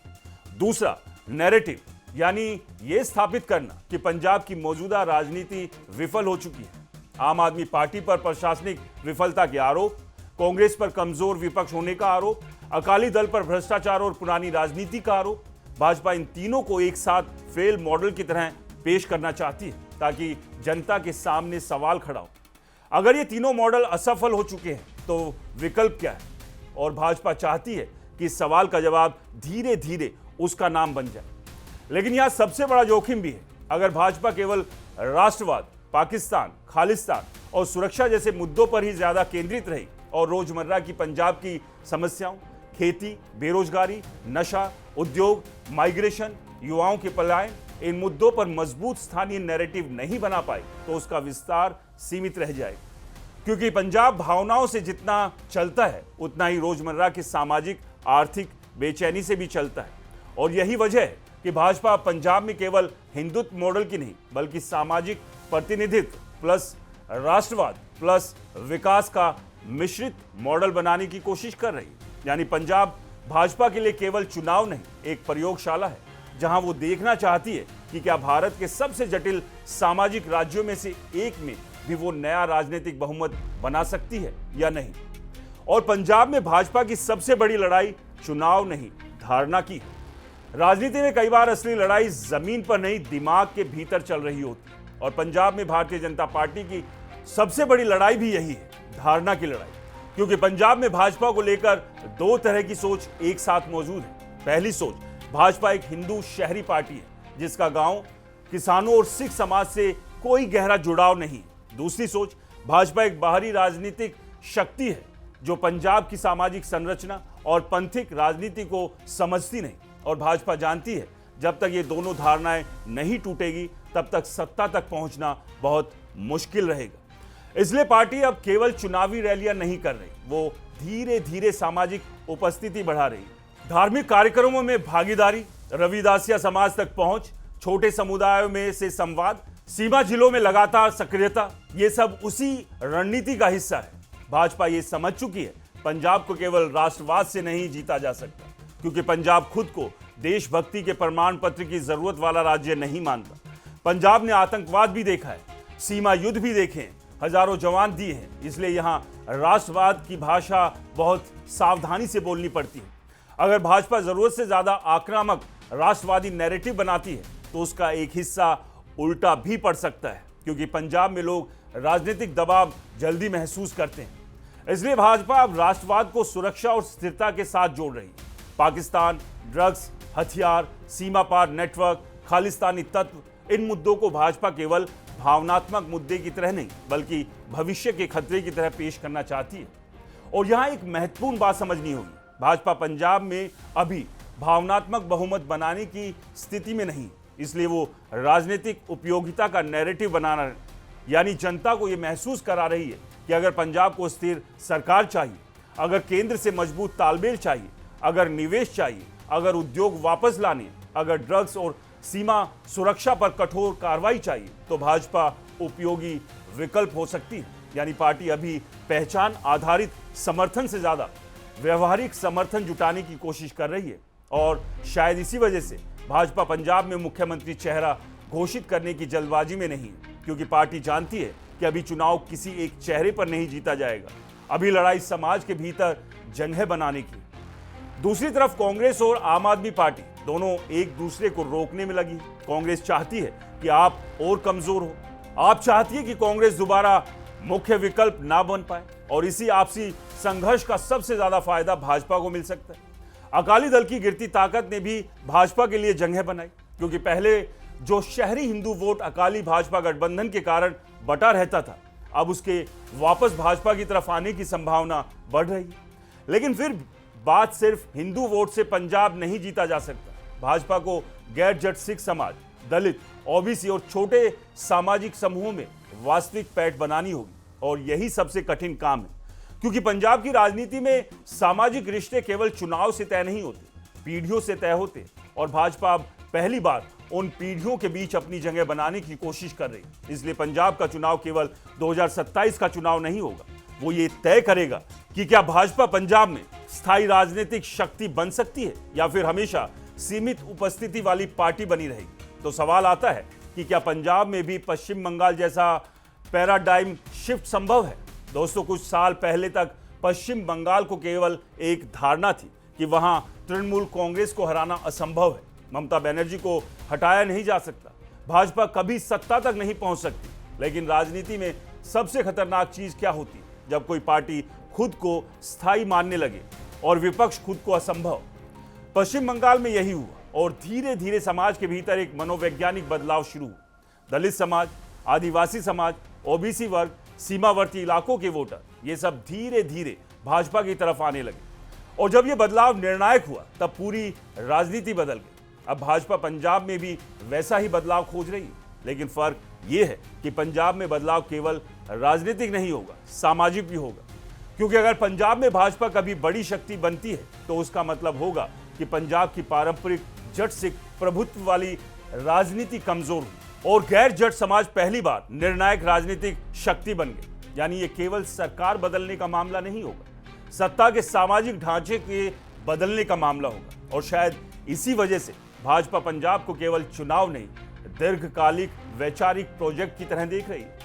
दूसरा, नैरेटिव, यानी यह स्थापित करना कि पंजाब की मौजूदा राजनीति विफल हो चुकी है। आम आदमी पार्टी पर प्रशासनिक विफलता के आरोप, कांग्रेस पर कमजोर विपक्ष होने का आरोप, अकाली दल पर भ्रष्टाचार और पुरानी राजनीति का आरोप। भाजपा इन तीनों को एक साथ फेल मॉडल की तरह पेश करना चाहती है ताकि जनता के सामने सवाल खड़ा हो। अगर ये तीनों मॉडल असफल हो चुके हैं तो विकल्प क्या है? और भाजपा चाहती है कि इस सवाल का जवाब धीरे धीरे उसका नाम बन जाए। लेकिन यहां सबसे बड़ा जोखिम भी है। अगर भाजपा केवल राष्ट्रवाद, पाकिस्तान, खालिस्तान और सुरक्षा जैसे मुद्दों पर ही ज्यादा केंद्रित रही और रोजमर्रा की पंजाब की समस्याओं, खेती, बेरोजगारी, नशा, उद्योग, माइग्रेशन, युवाओं के पलायन, इन मुद्दों पर मजबूत स्थानीय नैरेटिव नहीं बना पाई तो उसका विस्तार सीमित रह जाएगा। क्योंकि पंजाब भावनाओं से जितना चलता है उतना ही रोजमर्रा की सामाजिक आर्थिक बेचैनी से भी चलता है। और यही वजह है कि भाजपा पंजाब में केवल हिंदुत्व मॉडल की नहीं बल्कि सामाजिक प्रतिनिधित्व प्लस राष्ट्रवाद प्लस विकास का मिश्रित मॉडल बनाने की कोशिश कर रही है। यानी पंजाब भाजपा के लिए केवल चुनाव नहीं, एक प्रयोगशाला है जहां वो देखना चाहती है कि क्या भारत के सबसे जटिल सामाजिक राज्यों में से एक में भी वो नया राजनीतिक बहुमत बना सकती है या नहीं। और पंजाब में भाजपा की सबसे बड़ी लड़ाई चुनाव नहीं, धारणा की है। राजनीति में कई बार असली लड़ाई जमीन पर नहीं, दिमाग के भीतर चल रही होती है। और पंजाब में भारतीय जनता पार्टी की सबसे बड़ी लड़ाई भी यही है, धारणा की लड़ाई। क्योंकि पंजाब में भाजपा को लेकर 2 तरह की सोच एक साथ मौजूद है। पहली सोच, भाजपा एक हिंदू शहरी पार्टी है जिसका गांव, किसानों और सिख समाज से कोई गहरा जुड़ाव नहीं। दूसरी सोच, भाजपा एक बाहरी राजनीतिक शक्ति है जो पंजाब की सामाजिक संरचना और पंथिक राजनीति को समझती नहीं। और भाजपा जानती है जब तक ये दोनों धारणाएं नहीं टूटेगी तब तक सत्ता तक पहुंचना बहुत मुश्किल रहेगा। इसलिए पार्टी अब केवल चुनावी रैलियां नहीं कर रही, वो धीरे धीरे सामाजिक उपस्थिति बढ़ा रही है। धार्मिक कार्यक्रमों में भागीदारी, रविदासिया समाज तक पहुंच, छोटे समुदायों में से संवाद, सीमा जिलों में लगातार सक्रियता, ये सब उसी रणनीति का हिस्सा है। भाजपा ये समझ चुकी है पंजाब को केवल राष्ट्रवाद से नहीं जीता जा सकता, क्योंकि पंजाब खुद को देशभक्ति के प्रमाण पत्र की जरूरत वाला राज्य नहीं मानता। पंजाब ने आतंकवाद भी देखा है, सीमा युद्ध भी देखे हैं, हजारों जवान दिए हैं। इसलिए यहां राष्ट्रवाद की भाषा बहुत सावधानी से बोलनी पड़ती है। अगर भाजपा जरूरत से ज्यादा आक्रामक राष्ट्रवादी नैरेटिव बनाती है तो उसका एक हिस्सा उल्टा भी पड़ सकता है, क्योंकि पंजाब में लोग राजनीतिक दबाव जल्दी महसूस करते हैं। इसलिए भाजपा अब राष्ट्रवाद को सुरक्षा और स्थिरता के साथ जोड़ रही है। पाकिस्तान, ड्रग्स, हथियार, सीमा पार नेटवर्क, खालिस्तानी तत्व, इन मुद्दों को भाजपा केवल भावनात्मक मुद्दे की तरह नहीं बल्कि भविष्य के खतरे की तरह पेश करना चाहती है। और यहां एक महत्वपूर्ण बात समझनी होगी, भाजपा पंजाब में अभी भावनात्मक बहुमत बनाने की स्थिति में नहीं, इसलिए वो राजनीतिक उपयोगिता का नैरेटिव बनाना, यानी जनता को यह महसूस करा रही है कि अगर पंजाब को स्थिर सरकार चाहिए, अगर केंद्र से मजबूत तालमेल चाहिए, अगर निवेश चाहिए, अगर उद्योग वापस लाने, अगर ड्रग्स और सीमा सुरक्षा पर कठोर कार्रवाई चाहिए, तो भाजपा उपयोगी विकल्प हो सकती है। यानी पार्टी अभी पहचान आधारित समर्थन से ज्यादा व्यवहारिक समर्थन जुटाने की कोशिश कर रही है। और शायद इसी वजह से भाजपा पंजाब में मुख्यमंत्री चेहरा घोषित करने की जल्दबाजी में नहीं है, क्योंकि पार्टी जानती है कि अभी चुनाव किसी एक चेहरे पर नहीं जीता जाएगा, अभी लड़ाई समाज के भीतर जंगें बनाने की। दूसरी तरफ कांग्रेस और आम आदमी पार्टी दोनों एक दूसरे को रोकने में लगी। कांग्रेस चाहती है कि आप और कमजोर हो, आप चाहती है कि कांग्रेस दोबारा मुख्य विकल्प ना बन पाए, और इसी आपसी संघर्ष का सबसे ज्यादा फायदा भाजपा को मिल सकता है। अकाली दल की गिरती ताकत ने भी भाजपा के लिए जंगें बनाई, क्योंकि पहले जो शहरी हिंदू वोट अकाली भाजपा गठबंधन के कारण बटा रहता था, अब उसके वापस भाजपा की तरफ आने की संभावना बढ़ रही है। लेकिन फिर बात सिर्फ हिंदू वोट से पंजाब नहीं जीता जा सकता। भाजपा को गैर जट सिख समाज, दलित, ओबीसी और छोटे सामाजिक समूहों में वास्तविक पैठ बनानी होगी, और यही सबसे कठिन काम है, क्योंकि पंजाब की राजनीति में सामाजिक रिश्ते केवल चुनाव से तय नहीं होते, पीढ़ियों से तय होते, और भाजपा अब पहली बार उन पीढ़ियों के बीच अपनी जगह बनाने की कोशिश कर रही है। इसलिए पंजाब का चुनाव केवल 2027 का चुनाव नहीं होगा, वो ये तय करेगा कि क्या भाजपा पंजाब में स्थायी राजनीतिक शक्ति बन सकती है या फिर हमेशा सीमित उपस्थिति वाली पार्टी बनी रहेगी। तो सवाल आता है कि क्या पंजाब में भी पश्चिम बंगाल जैसा पैराडाइम शिफ्ट संभव है। दोस्तों, कुछ साल पहले तक पश्चिम बंगाल को केवल एक धारणा थी कि वहां तृणमूल कांग्रेस को हराना असंभव है, ममता बनर्जी को हटाया नहीं जा सकता, भाजपा कभी सत्ता तक नहीं पहुंच सकती। लेकिन राजनीति में सबसे खतरनाक चीज क्या होती है? जब कोई पार्टी खुद को स्थायी मानने लगे और विपक्ष खुद को असंभव। पश्चिम बंगाल में यही हुआ, और धीरे धीरे समाज के भीतर एक मनोवैज्ञानिक बदलाव शुरू हुआ। दलित समाज, आदिवासी समाज, ओबीसी वर्ग, सीमावर्ती इलाकों के वोटर, ये सब धीरे धीरे भाजपा की तरफ आने लगे। और जब ये बदलाव निर्णायक हुआ, तब पूरी राजनीति बदल गई। अब भाजपा पंजाब में भी वैसा ही बदलाव खोज रही है, लेकिन फर्क ये है कि पंजाब में बदलाव केवल राजनीतिक नहीं होगा, सामाजिक भी होगा। क्योंकि अगर पंजाब में भाजपा कभी बड़ी शक्ति बनती है, तो उसका मतलब होगा कि पंजाब की पारंपरिक जट सिख प्रभुत्व वाली राजनीति कमजोर हुई और गैर जट समाज पहली बार निर्णायक राजनीतिक शक्ति बन गए। यानी ये केवल सरकार बदलने का मामला नहीं होगा, सत्ता के सामाजिक ढांचे के बदलने का मामला होगा। और शायद इसी वजह से भाजपा पंजाब को केवल चुनाव नहीं, दीर्घकालिक वैचारिक प्रोजेक्ट की तरह देख रही है।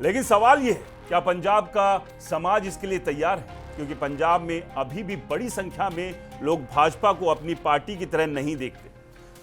लेकिन सवाल यह है, क्या पंजाब का समाज इसके लिए तैयार है? क्योंकि पंजाब में अभी भी बड़ी संख्या में लोग भाजपा को अपनी पार्टी की तरह नहीं देखते,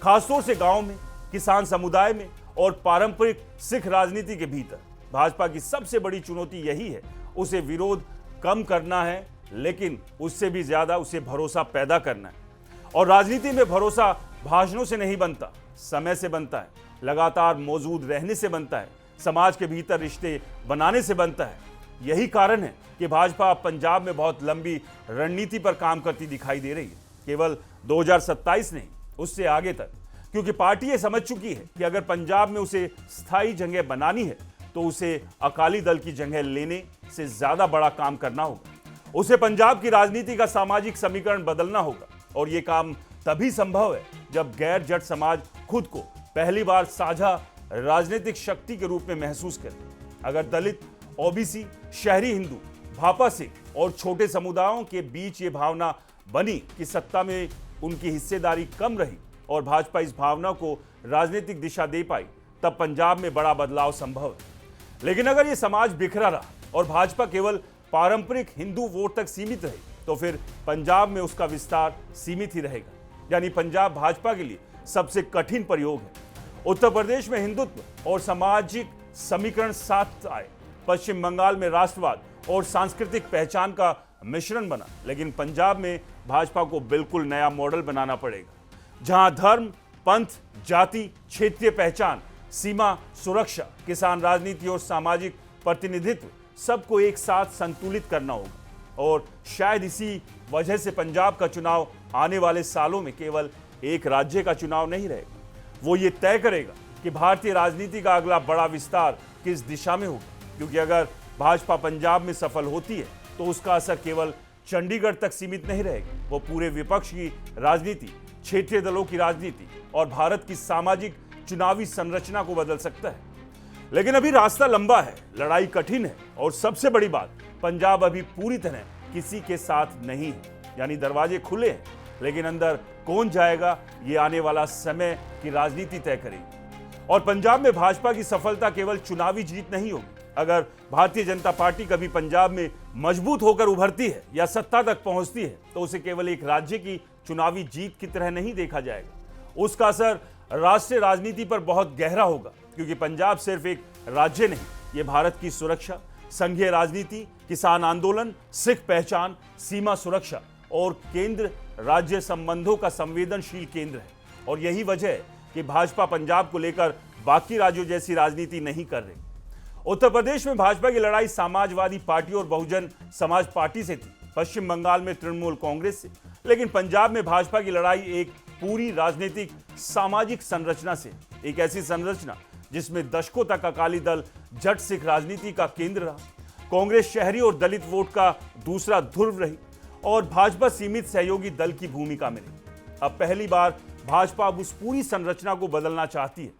खासतौर से गांव में, किसान समुदाय में और पारंपरिक सिख राजनीति के भीतर। भाजपा की सबसे बड़ी चुनौती यही है, उसे विरोध कम करना है, लेकिन उससे भी ज्यादा उसे भरोसा पैदा करना है। और राजनीति में भरोसा भाषणों से नहीं बनता, समय से बनता है, लगातार मौजूद रहने से बनता है, समाज के भीतर रिश्ते बनाने से बनता है। यही कारण है कि भाजपा पंजाब में बहुत लंबी रणनीति पर काम करती दिखाई दे रही है, केवल 2027 नहीं, उससे आगे तक। क्योंकि पार्टी ये समझ चुकी है कि अगर पंजाब में उसे स्थायी जगह बनानी है, तो उसे अकाली दल की जगह लेने से ज्यादा बड़ा काम करना होगा। उसे पंजाब की राजनीति का सामाजिक समीकरण बदलना होगा, और यह काम तभी संभव है जब गैर जट समाज खुद को पहली बार साझा राजनीतिक शक्ति के रूप में महसूस करे। अगर दलित, ओबीसी, शहरी हिंदू, भापा सिख और छोटे समुदायों के बीच ये भावना बनी कि सत्ता में उनकी हिस्सेदारी कम रही और भाजपा इस भावना को राजनीतिक दिशा दे पाई, तब पंजाब में बड़ा बदलाव संभव है। लेकिन अगर ये समाज बिखरा रहा और भाजपा केवल पारंपरिक हिंदू वोट तक सीमित रही, तो फिर पंजाब में उसका विस्तार सीमित ही रहेगा। यानी पंजाब भाजपा के लिए सबसे कठिन प्रयोग है। उत्तर प्रदेश में हिंदुत्व और सामाजिक समीकरण साथ आए। पश्चिम बंगाल में राष्ट्रवाद और सांस्कृतिक पहचान का मिश्रण बना, लेकिन पंजाब में भाजपा को बिल्कुल नया मॉडल बनाना पड़ेगा, जहां धर्म, पंथ, जाति, क्षेत्रीय पहचान, सीमा सुरक्षा, किसान राजनीति और सामाजिक प्रतिनिधित्व सबको एक साथ संतुलित करना होगा। और शायद इसी वजह से पंजाब का चुनाव आने वाले सालों में केवल एक राज्य का चुनाव नहीं रहेगा, वो ये तय करेगा कि भारतीय राजनीति का अगला बड़ा विस्तार किस दिशा में होगा। क्योंकि अगर भाजपा पंजाब में सफल होती है तो उसका असर केवल चंडीगढ़ तक सीमित नहीं रहेगा, वो पूरे विपक्ष की राजनीति, क्षेत्रीय दलों की राजनीति और भारत की सामाजिक चुनावी संरचना को बदल सकता है। लेकिन अभी रास्ता लंबा है, लड़ाई कठिन है और सबसे बड़ी बात, पंजाब अभी पूरी तरह किसी के साथ नहीं है। यानी दरवाजे खुले हैं, लेकिन अंदर कौन जाएगा ये आने वाला समय की राजनीति तय करेगी। और पंजाब में भाजपा की सफलता केवल चुनावी जीत नहीं होगी। अगर भारतीय जनता पार्टी कभी पंजाब में मजबूत होकर उभरती है या सत्ता तक पहुंचती है तो उसे केवल एक राज्य की चुनावी जीत की तरह नहीं देखा जाएगा, उसका असर राष्ट्रीय राजनीति पर बहुत गहरा होगा। क्योंकि पंजाब सिर्फ एक राज्य नहीं, ये भारत की सुरक्षा, संघीय राजनीति, किसान आंदोलन, सिख पहचान, सीमा सुरक्षा और केंद्र राज्य संबंधों का संवेदनशील केंद्र है। और यही वजह है कि भाजपा पंजाब को लेकर बाकी राज्यों जैसी राजनीति नहीं कर रही। उत्तर प्रदेश में भाजपा की लड़ाई समाजवादी पार्टी और बहुजन समाज पार्टी से थी, पश्चिम बंगाल में तृणमूल कांग्रेस से, लेकिन पंजाब में भाजपा की लड़ाई एक पूरी राजनीतिक सामाजिक संरचना से, एक ऐसी संरचना जिसमें दशकों तक अकाली दल जट सिख राजनीति का केंद्र रहा, कांग्रेस शहरी और दलित वोट का दूसरा ध्रुव रही और भाजपा सीमित सहयोगी दल की भूमिका में रही। अब पहली बार भाजपा अब उस पूरी संरचना को बदलना चाहती है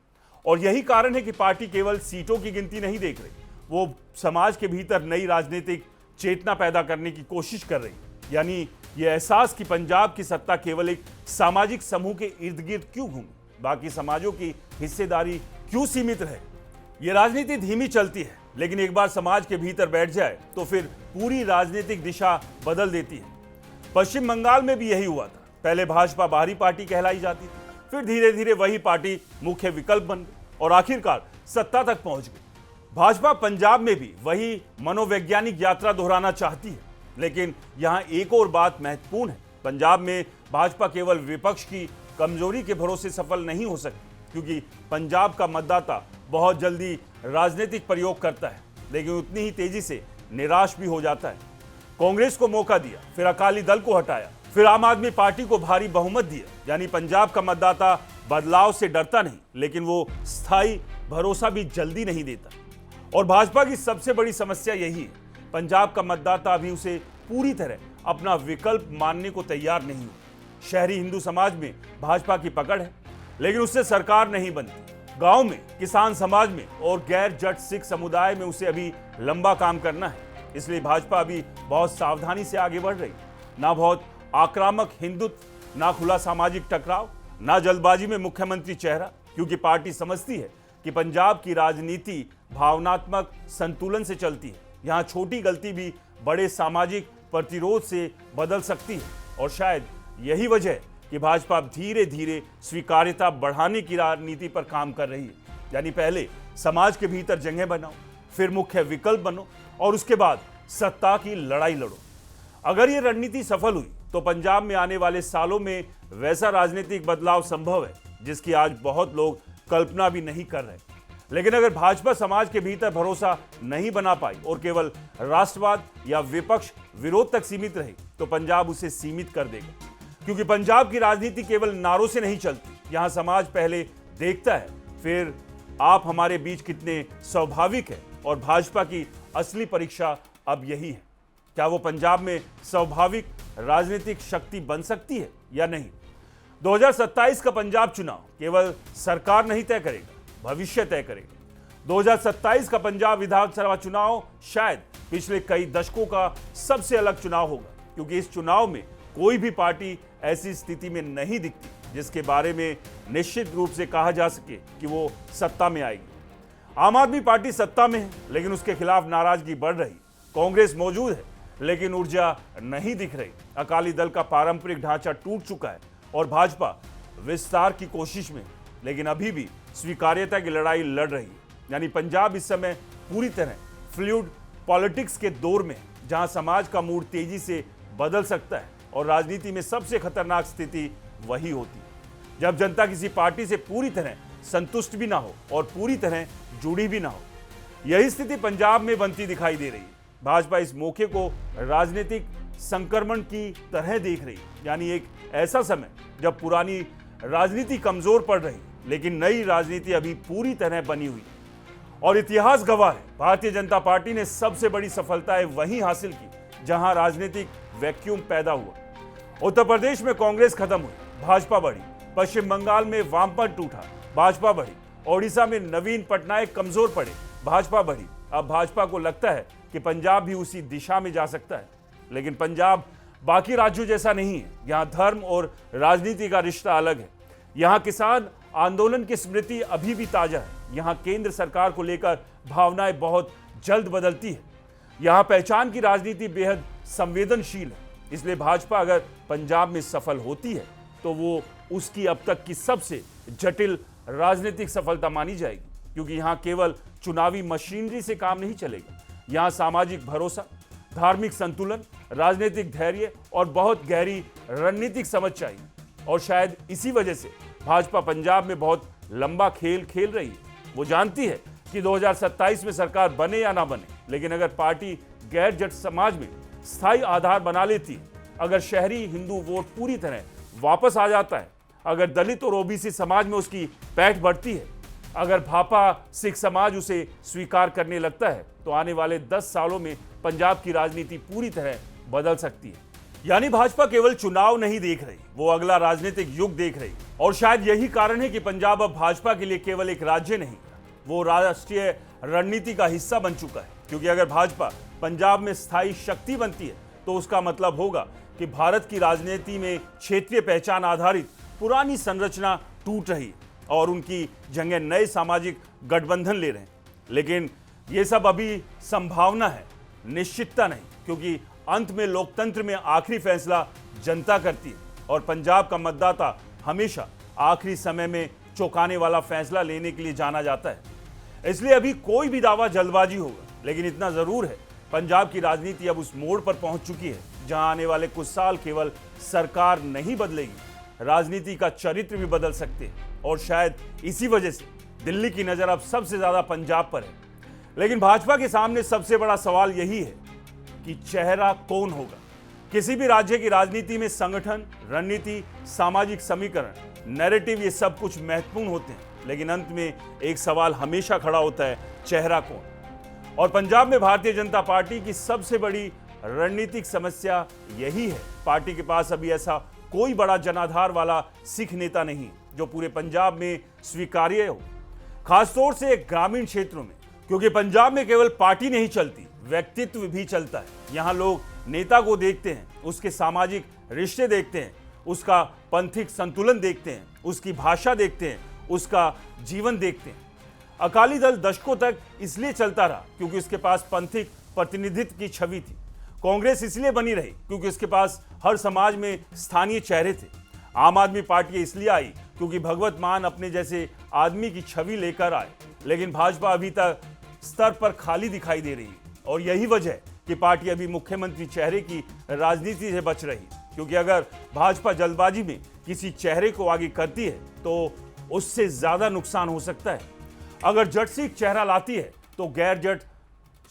और यही कारण है कि पार्टी केवल सीटों की गिनती नहीं देख रही, वो समाज के भीतर नई राजनीतिक चेतना पैदा करने की कोशिश कर रही। यानी यह एहसास कि पंजाब की सत्ता केवल एक सामाजिक समूह के इर्द गिर्द क्यों घूमे, बाकी समाजों की हिस्सेदारी क्यों सीमित रहे। यह राजनीति धीमी चलती है, लेकिन एक बार समाज के भीतर बैठ जाए तो फिर पूरी राजनीतिक दिशा बदल देती है। पश्चिम बंगाल में भी यही हुआ था। पहले भाजपा बाहरी पार्टी कहलाई जाती थी, फिर धीरे धीरे वही पार्टी मुख्य विकल्प बन गई और आखिरकार सत्ता तक पहुंच गई। भाजपा पंजाब में भी वही मनोवैज्ञानिक यात्रा दोहराना चाहती है, लेकिन यहां एक और बात महत्वपूर्ण है। पंजाब में भाजपा केवल विपक्ष की कमजोरी के भरोसे सफल नहीं हो सकती, क्योंकि पंजाब का मतदाता बहुत जल्दी राजनीतिक प्रयोग करता है, लेकिन उतनी ही तेजी से निराश भी हो जाता है। कांग्रेस को मौका दिया, फिर अकाली दल को हटाया, फिर आम आदमी पार्टी को भारी बहुमत दिया। यानी पंजाब का मतदाता बदलाव से डरता नहीं, लेकिन वो स्थायी भरोसा भी जल्दी नहीं देता। और भाजपा की सबसे बड़ी समस्या यही है, पंजाब का मतदाता अभी उसे पूरी तरह अपना विकल्प मानने को तैयार नहीं हो। शहरी हिंदू समाज में भाजपा की पकड़ है, लेकिन उससे सरकार नहीं बनती। गांव में, किसान समाज में और गैर जट सिख समुदाय में उसे अभी लंबा काम करना है। इसलिए भाजपा अभी बहुत सावधानी से आगे बढ़ रही, ना बहुत आक्रामक हिंदुत्व, ना खुला सामाजिक टकराव, ना जल्दबाजी में मुख्यमंत्री चेहरा, क्योंकि पार्टी समझती है कि पंजाब की राजनीति भावनात्मक संतुलन से चलती है। यहाँ छोटी गलती भी बड़े सामाजिक प्रतिरोध से बदल सकती है। और शायद यही वजह है कि भाजपा धीरे धीरे स्वीकार्यता बढ़ाने की रणनीति पर काम कर रही है। यानी पहले समाज के भीतर जगह बनाओ, फिर मुख्य विकल्प बनो और उसके बाद सत्ता की लड़ाई लड़ो। अगर ये रणनीति सफल हुई तो पंजाब में आने वाले सालों में वैसा राजनीतिक बदलाव संभव है जिसकी आज बहुत लोग कल्पना भी नहीं कर रहे। लेकिन अगर भाजपा समाज के भीतर भरोसा नहीं बना पाई और केवल राष्ट्रवाद या विपक्ष विरोध तक सीमित रही तो पंजाब उसे सीमित कर देगा। क्योंकि पंजाब की राजनीति केवल नारों से नहीं चलती, यहाँ समाज पहले देखता है फिर आप हमारे बीच कितने स्वाभाविक है। और भाजपा की असली परीक्षा अब यही है, क्या वो पंजाब में स्वाभाविक राजनीतिक शक्ति बन सकती है या नहीं। 2027 का पंजाब चुनाव केवल सरकार नहीं तय करेगा, भविष्य तय करेगा। 2027 का पंजाब विधानसभा चुनाव शायद पिछले कई दशकों का सबसे अलग चुनाव होगा, क्योंकि इस चुनाव में कोई भी पार्टी ऐसी स्थिति में नहीं दिखती जिसके बारे में निश्चित रूप से कहा जा सके कि वो सत्ता में आएगी। आम आदमी पार्टी सत्ता में है, लेकिन उसके खिलाफ नाराजगी बढ़ रही। कांग्रेस मौजूद है, लेकिन ऊर्जा नहीं दिख रही। अकाली दल का पारंपरिक ढांचा टूट चुका है और भाजपा विस्तार की कोशिश में, लेकिन अभी भी स्वीकार्यता की लड़ाई लड़ रही है। यानी पंजाब इस समय पूरी तरह फ्लूइड पॉलिटिक्स के दौर में, जहां समाज का मूड तेजी से बदल सकता है और राजनीति में सबसे खतरनाक स्थिति वही होती है जब जनता किसी पार्टी से पूरी तरह संतुष्ट भी ना हो और पूरी तरह जुड़ी भी ना हो। यही स्थिति पंजाब में बनती दिखाई दे रही है। भाजपा इस मौके को राजनीतिक संक्रमण की तरह देख रही, यानी एक ऐसा समय जब पुरानी राजनीति कमजोर पड़ रही लेकिन नई राजनीति अभी पूरी तरह बनी हुई और इतिहास गवाह है भारतीय जनता पार्टी ने सबसे बड़ी सफलताएं वहीं हासिल की जहां राजनीतिक वैक्यूम पैदा हुआ। उत्तर प्रदेश में कांग्रेस खत्म हुई, भाजपा बढ़ी। पश्चिम बंगाल में वामपंथ टूटा, भाजपा बढ़ी। ओडिशा में नवीन पटनायक कमजोर पड़े, भाजपा बढ़ी। अब भाजपा को लगता है कि पंजाब भी उसी दिशा में जा सकता है, लेकिन पंजाब बाकी राज्यों जैसा नहीं है। यहाँ धर्म और राजनीति का रिश्ता अलग है। यहाँ किसान आंदोलन की स्मृति अभी भी ताजा है। यहाँ केंद्र सरकार को लेकर भावनाएं बहुत जल्द बदलती है। यहाँ पहचान की राजनीति बेहद संवेदनशील है। इसलिए भाजपा अगर पंजाब में सफल होती है तो वो उसकी अब तक की सबसे जटिल राजनीतिक सफलता मानी जाएगी, क्योंकि यहाँ केवल चुनावी मशीनरी से काम नहीं चलेगा। यहाँ सामाजिक भरोसा, धार्मिक संतुलन, राजनीतिक धैर्य और बहुत गहरी रणनीतिक समझ चाहिए। और शायद इसी वजह से भाजपा पंजाब में बहुत लंबा खेल खेल रही है। वो जानती है कि 2027 में सरकार बने या ना बने, लेकिन अगर पार्टी गैर जट समाज में स्थायी आधार बना लेती है, अगर शहरी हिंदू वोट पूरी तरह वापस आ जाता है, अगर दलित और ओबीसी समाज में उसकी पैठ बढ़ती है, अगर भापा सिख समाज उसे स्वीकार करने लगता है, तो आने वाले 10 सालों में पंजाब की राजनीति पूरी तरह बदल सकती है। यानी भाजपा केवल चुनाव नहीं देख रही, वो अगला राजनीतिक युग देख रही। और शायद यही कारण है कि पंजाब अब भाजपा के लिए केवल एक राज्य नहीं, वो राष्ट्रीय रणनीति का हिस्सा बन चुका है। क्योंकि अगर भाजपा पंजाब में स्थायी शक्ति बनती है तो उसका मतलब होगा कि भारत की राजनीति में क्षेत्रीय पहचान आधारित पुरानी संरचना टूट रही और उनकी जगह नए सामाजिक गठबंधन ले रहे हैं। लेकिन ये सब अभी संभावना है, निश्चितता नहीं, क्योंकि अंत में लोकतंत्र में आखिरी फैसला जनता करती है और पंजाब का मतदाता हमेशा आखिरी समय में चौंकाने वाला फैसला लेने के लिए जाना जाता है। इसलिए अभी कोई भी दावा जल्दबाजी होगा, लेकिन इतना जरूर है, पंजाब की राजनीति अब उस मोड़ पर पहुंच चुकी है जहां आने वाले कुछ साल केवल सरकार नहीं बदलेगी, राजनीति का चरित्र भी बदल सकते हैं। और शायद इसी वजह से दिल्ली की नजर अब सबसे ज्यादा पंजाब पर है। लेकिन भाजपा के सामने सबसे बड़ा सवाल यही है कि चेहरा कौन होगा। किसी भी राज्य की राजनीति में संगठन, रणनीति, सामाजिक समीकरण, नैरेटिव, ये सब कुछ महत्वपूर्ण होते हैं, लेकिन अंत में एक सवाल हमेशा खड़ा होता है, चेहरा कौन। और पंजाब में भारतीय जनता पार्टी की सबसे बड़ी रणनीतिक समस्या यही है। पार्टी के पास अभी ऐसा कोई बड़ा जनाधार वाला सिख नेता नहीं जो पूरे पंजाब में स्वीकार्य हो, खासतौर से ग्रामीण क्षेत्रों में, क्योंकि पंजाब में केवल पार्टी नहीं चलती, व्यक्तित्व भी चलता है। यहाँ लोग नेता को देखते हैं, उसके सामाजिक रिश्ते देखते हैं, उसका पंथिक संतुलन देखते हैं, उसकी भाषा देखते हैं, उसका जीवन देखते हैं। अकाली दल दशकों तक इसलिए चलता रहा क्योंकि उसके पास पंथिक प्रतिनिधित्व की छवि थी। कांग्रेस इसलिए बनी रही क्योंकि उसके पास हर समाज में स्थानीय चेहरे थे। आम आदमी पार्टी इसलिए आई क्योंकि भगवत मान अपने जैसे आदमी की छवि लेकर आए। लेकिन भाजपा अभी तक स्तर पर खाली दिखाई दे रही है और यही वजह है कि पार्टी अभी मुख्यमंत्री चेहरे की राजनीति से बच रही, क्योंकि अगर भाजपा जल्दबाजी में किसी चेहरे को आगे करती है तो उससे ज्यादा नुकसान हो सकता है। अगर जट से एक चेहरा लाती है तो गैर जट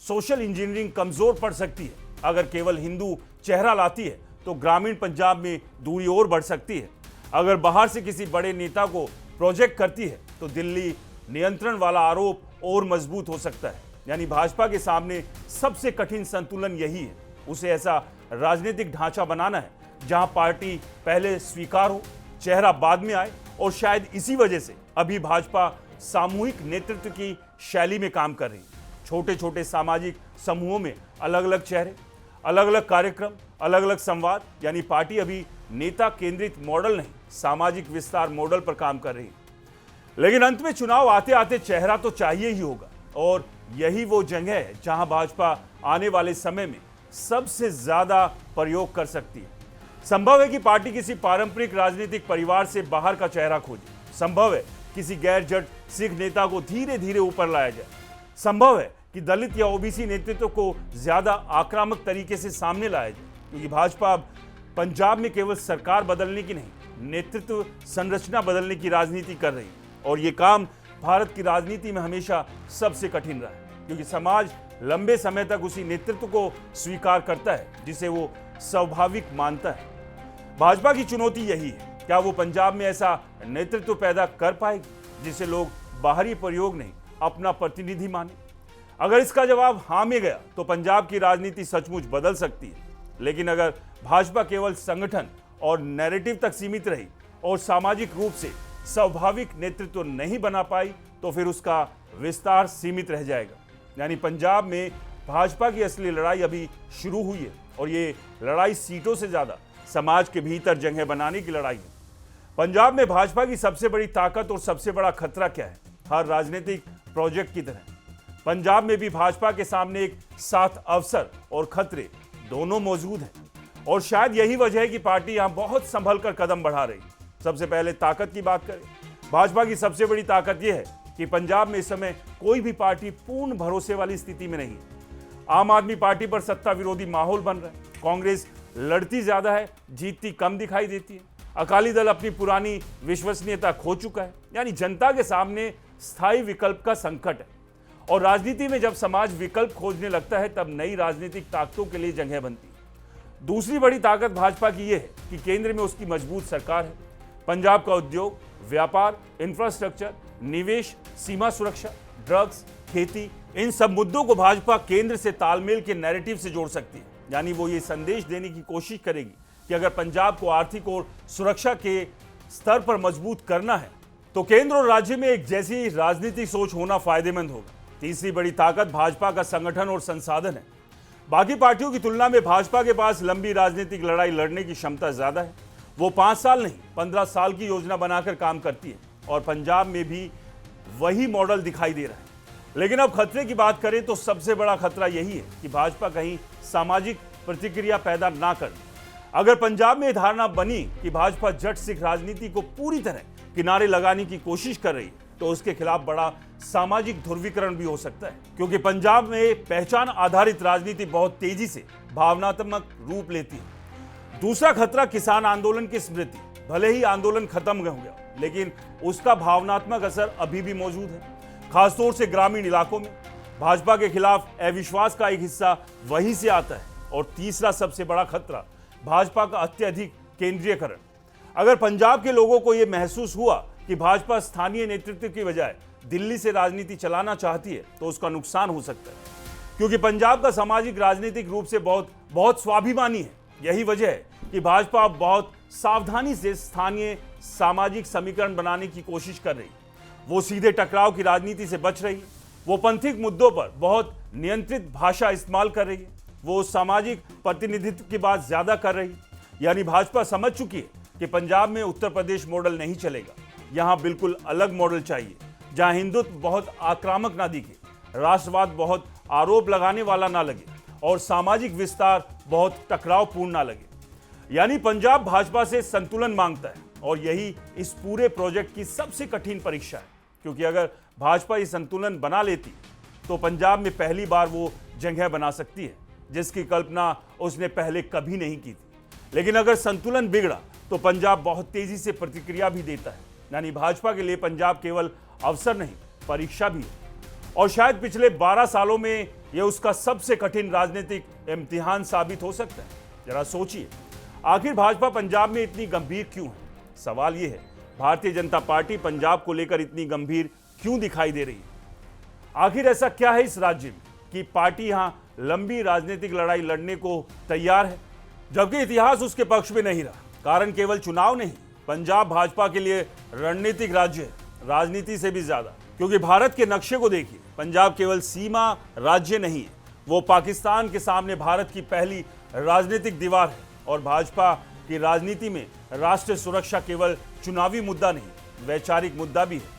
सोशल इंजीनियरिंग कमजोर पड़ सकती है। अगर केवल हिंदू चेहरा लाती है तो ग्रामीण पंजाब में दूरी और बढ़ सकती है। अगर बाहर से किसी बड़े नेता को प्रोजेक्ट करती है तो दिल्ली नियंत्रण वाला आरोप और मजबूत हो सकता है। यानी भाजपा के सामने सबसे कठिन संतुलन यही है, उसे ऐसा राजनीतिक ढांचा बनाना है जहां पार्टी पहले स्वीकार हो, चेहरा बाद में आए। और शायद इसी वजह से अभी भाजपा सामूहिक नेतृत्व की शैली में काम कर रही है। छोटे छोटे सामाजिक समूहों में अलग अलग चेहरे, अलग अलग कार्यक्रम, अलग अलग संवाद। यानी पार्टी अभी नेता केंद्रित मॉडल नहीं, सामाजिक विस्तार मॉडल पर काम कर रही है। लेकिन अंत में चुनाव आते आते चेहरा तो चाहिए ही होगा और यही वो जगह है जहां भाजपा आने वाले समय में सबसे ज्यादा प्रयोग कर सकती है। संभव है कि पार्टी किसी पारंपरिक राजनीतिक परिवार से बाहर का चेहरा खोजे। संभव है किसी गैर जट सिख नेता को धीरे धीरे ऊपर लाया जाए। संभव है कि दलित या ओबीसी नेतृत्व को ज्यादा आक्रामक तरीके से सामने लाया जाए, क्योंकि भाजपा अब पंजाब में केवल सरकार बदलने की नहीं, नेतृत्व संरचना बदलने की राजनीति कर रही है। और ये काम भारत की राजनीति में हमेशा सबसे कठिन रहा है, क्योंकि समाज लंबे समय तक उसी नेतृत्व को स्वीकार करता है जिसे वो स्वाभाविक मानता है। भाजपा की चुनौती यही है, क्या वो पंजाब में ऐसा नेतृत्व पैदा कर पाएगी जिसे लोग बाहरी प्रयोग नहीं, अपना प्रतिनिधि माने? अगर इसका जवाब हाँ में गया तो पंजाब की राजनीति सचमुच बदल सकती है। लेकिन अगर भाजपा केवल संगठन और नैरेटिव तक सीमित रही और सामाजिक रूप से स्वाभाविक नेतृत्व नहीं बना पाई तो फिर उसका विस्तार सीमित रह जाएगा। यानी पंजाब में भाजपा की असली लड़ाई अभी शुरू हुई है, और ये लड़ाई सीटों से ज्यादा समाज के भीतर जगह बनाने की लड़ाई है। पंजाब में भाजपा की सबसे बड़ी ताकत और सबसे बड़ा खतरा क्या है? हर राजनीतिक प्रोजेक्ट की तरह पंजाब में भी भाजपा के सामने एक साथ अवसर और खतरे दोनों मौजूद हैं, और शायद यही वजह है कि पार्टी यहां बहुत संभल कर कदम बढ़ा रही। सबसे पहले ताकत की बात करें। भाजपा की सबसे बड़ी ताकत यह है कि पंजाब में इस समय कोई भी पार्टी पूर्ण भरोसे वाली स्थिति में नहीं है। आम आदमी पार्टी पर सत्ता विरोधी माहौल बन रहा है। कांग्रेस लड़ती ज्यादा है, जीतती कम दिखाई देती है। अकाली दल अपनी पुरानी विश्वसनीयता खो चुका है। यानी जनता के सामने स्थायी विकल्प का संकट है, और राजनीति में जब समाज विकल्प खोजने लगता है तब नई राजनीतिक ताकतों के लिए जगह बनती है। दूसरी बड़ी ताकत भाजपा की यह है कि केंद्र में उसकी मजबूत सरकार है। पंजाब का उद्योग, व्यापार, इंफ्रास्ट्रक्चर, निवेश, सीमा सुरक्षा, ड्रग्स, खेती, इन सब मुद्दों को भाजपा केंद्र से तालमेल के नैरेटिव से जोड़ सकती है। यानी वो ये संदेश देने की कोशिश करेगी कि अगर पंजाब को आर्थिक और सुरक्षा के स्तर पर मजबूत करना है तो केंद्र और राज्य में एक जैसी राजनीतिक सोच होना फायदेमंद होगा। तीसरी बड़ी ताकत भाजपा का संगठन और संसाधन है। बाकी पार्टियों की तुलना में भाजपा के पास लंबी राजनीतिक लड़ाई लड़ने की क्षमता ज्यादा है। वो 5 साल नहीं 15 साल की योजना बनाकर काम करती है, और पंजाब में भी वही मॉडल दिखाई दे रहा है। लेकिन अब खतरे की बात करें तो सबसे बड़ा खतरा यही है कि भाजपा कहीं सामाजिक प्रतिक्रिया पैदा ना कर। अगर पंजाब में धारणा बनी कि भाजपा जट सिख राजनीति को पूरी तरह किनारे लगाने की कोशिश कर रही है तो उसके खिलाफ बड़ा सामाजिक ध्रुवीकरण भी हो सकता है, क्योंकि पंजाब में पहचान आधारित राजनीति बहुत तेजी से भावनात्मक रूप लेती है। दूसरा खतरा किसान आंदोलन की स्मृति। भले ही आंदोलन खत्म हो गया, लेकिन उसका भावनात्मक असर अभी भी मौजूद है, खासतौर से ग्रामीण इलाकों में। भाजपा के खिलाफ अविश्वास का एक हिस्सा वहीं से आता है। और तीसरा सबसे बड़ा खतरा भाजपा का अत्यधिक केंद्रीयकरण। अगर पंजाब के लोगों को यह महसूस हुआ कि भाजपा स्थानीय नेतृत्व की बजाय दिल्ली से राजनीति चलाना चाहती है तो उसका नुकसान हो सकता है, क्योंकि पंजाब का सामाजिक राजनीतिक रूप से बहुत स्वाभिमानी है। यही वजह है कि भाजपा अब बहुत सावधानी से स्थानीय सामाजिक समीकरण बनाने की कोशिश कर रही है। वो सीधे टकराव की राजनीति से बच रही है। वो पंथिक मुद्दों पर बहुत नियंत्रित भाषा इस्तेमाल कर रही है। वो सामाजिक प्रतिनिधित्व की बात ज्यादा कर रही है। यानी भाजपा समझ चुकी है कि पंजाब में उत्तर प्रदेश मॉडल नहीं चलेगा। यहां बिल्कुल अलग मॉडल चाहिए, जहां हिंदुत्व बहुत आक्रामक ना दिखे, राष्ट्रवाद बहुत आरोप लगाने वाला ना लगे, और सामाजिक विस्तार बहुत टकरावपूर्ण ना लगे। यानी पंजाब भाजपा से संतुलन मांगता है, और यही इस पूरे प्रोजेक्ट की सबसे कठिन परीक्षा है, क्योंकि अगर भाजपा ये संतुलन बना लेती तो पंजाब में पहली बार वो जगह बना सकती है जिसकी कल्पना उसने पहले कभी नहीं की थी। लेकिन अगर संतुलन बिगड़ा तो पंजाब बहुत तेजी से प्रतिक्रिया भी देता है। यानी भाजपा के लिए पंजाब केवल अवसर नहीं, परीक्षा भी है, और शायद पिछले 12 सालों में यह उसका सबसे कठिन राजनीतिक इम्तिहान साबित हो सकता है। जरा सोचिए, आखिर भाजपा पंजाब में इतनी गंभीर क्यों है? सवाल यह है, भारतीय जनता पार्टी पंजाब को लेकर इतनी गंभीर क्यों दिखाई दे रही है? आखिर ऐसा क्या है इस राज्य में कि पार्टी यहां लंबी राजनीतिक लड़ाई लड़ने को तैयार है, जबकि इतिहास उसके पक्ष में नहीं रहा? कारण केवल चुनाव नहीं, पंजाब भाजपा के लिए रणनीतिक राज्य है, राजनीति से भी ज्यादा। क्योंकि भारत के नक्शे को देखिए, पंजाब केवल सीमा राज्य नहीं है, वो पाकिस्तान के सामने भारत की पहली राजनीतिक दीवार है। और भाजपा की राजनीति में राष्ट्रीय सुरक्षा केवल चुनावी मुद्दा नहीं, वैचारिक मुद्दा भी है।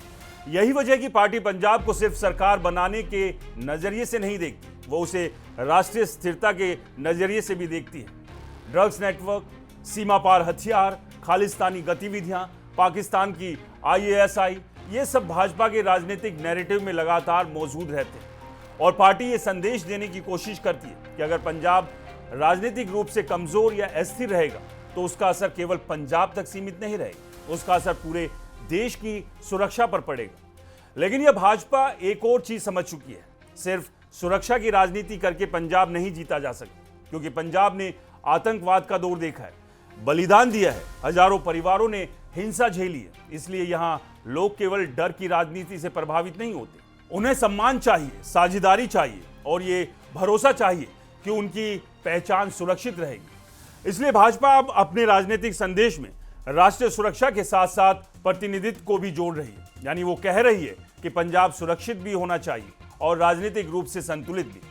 यही वजह कि पार्टी पंजाब को सिर्फ सरकार बनाने के नजरिए से नहीं देखती, वो उसे राष्ट्रीय स्थिरता के नजरिए से भी देखती है। ड्रग्स नेटवर्क, सीमा पार हथियार, खालिस्तानी गतिविधियां, पाकिस्तान की IASI, ये सब भाजपा के राजनीतिक नैरेटिव में लगातार मौजूद रहते हैं और पार्टी ये संदेश देने की कोशिश करती है कि अगर पंजाब राजनीतिक रूप से कमजोर या अस्थिर रहेगा तो उसका असर केवल पंजाब तक सीमित नहीं रहेगा, उसका असर पूरे देश की सुरक्षा पर पड़ेगा। लेकिन यह भाजपा एक और चीज समझ चुकी है, सिर्फ सुरक्षा की राजनीति करके पंजाब नहीं जीता जा सकता, क्योंकि पंजाब ने आतंकवाद का दौर देखा है, बलिदान दिया है, हजारों परिवारों ने हिंसा झेली है। इसलिए यहां लोग केवल डर की राजनीति से प्रभावित नहीं होते, उन्हें सम्मान चाहिए, साझेदारी चाहिए और ये भरोसा चाहिए कि उनकी पहचान सुरक्षित रहेगी। इसलिए भाजपा अब अपने राजनीतिक संदेश में राष्ट्रीय सुरक्षा के साथ साथ प्रतिनिधित्व को भी जोड़ रही है। यानी वो कह रही है कि पंजाब सुरक्षित भी होना चाहिए और राजनीतिक रूप से संतुलित भी।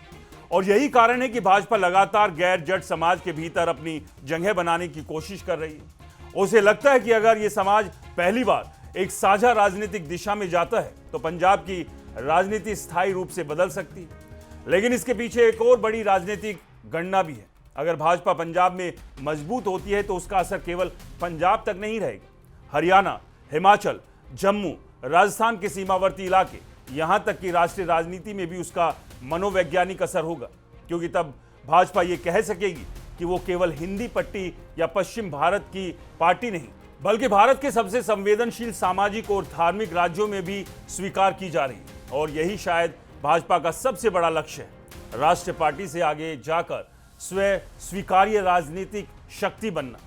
और यही कारण है कि भाजपा लगातार गैर जट समाज के भीतर अपनी जगह बनाने की कोशिश कर रही है। उसे लगता है कि अगर ये समाज पहली बार एक साझा राजनीतिक दिशा में जाता है तो पंजाब की राजनीति स्थायी रूप से बदल सकती है। लेकिन इसके पीछे एक और बड़ी राजनीतिक गणना भी है। अगर भाजपा पंजाब में मजबूत होती है तो उसका असर केवल पंजाब तक नहीं रहेगा, हरियाणा, हिमाचल, जम्मू, राजस्थान के सीमावर्ती इलाके, यहां तक कि राष्ट्रीय राजनीति में भी उसका मनोवैज्ञानिक असर होगा, क्योंकि तब भाजपा ये कह सकेगी कि वो केवल हिंदी पट्टी या पश्चिम भारत की पार्टी नहीं, बल्कि भारत के सबसे संवेदनशील सामाजिक और धार्मिक राज्यों में भी स्वीकार की जा रही है। और यही शायद भाजपा का सबसे बड़ा लक्ष्य है, राष्ट्रीय पार्टी से आगे जाकर स्वयं स्वीकार्य राजनीतिक शक्ति बनना।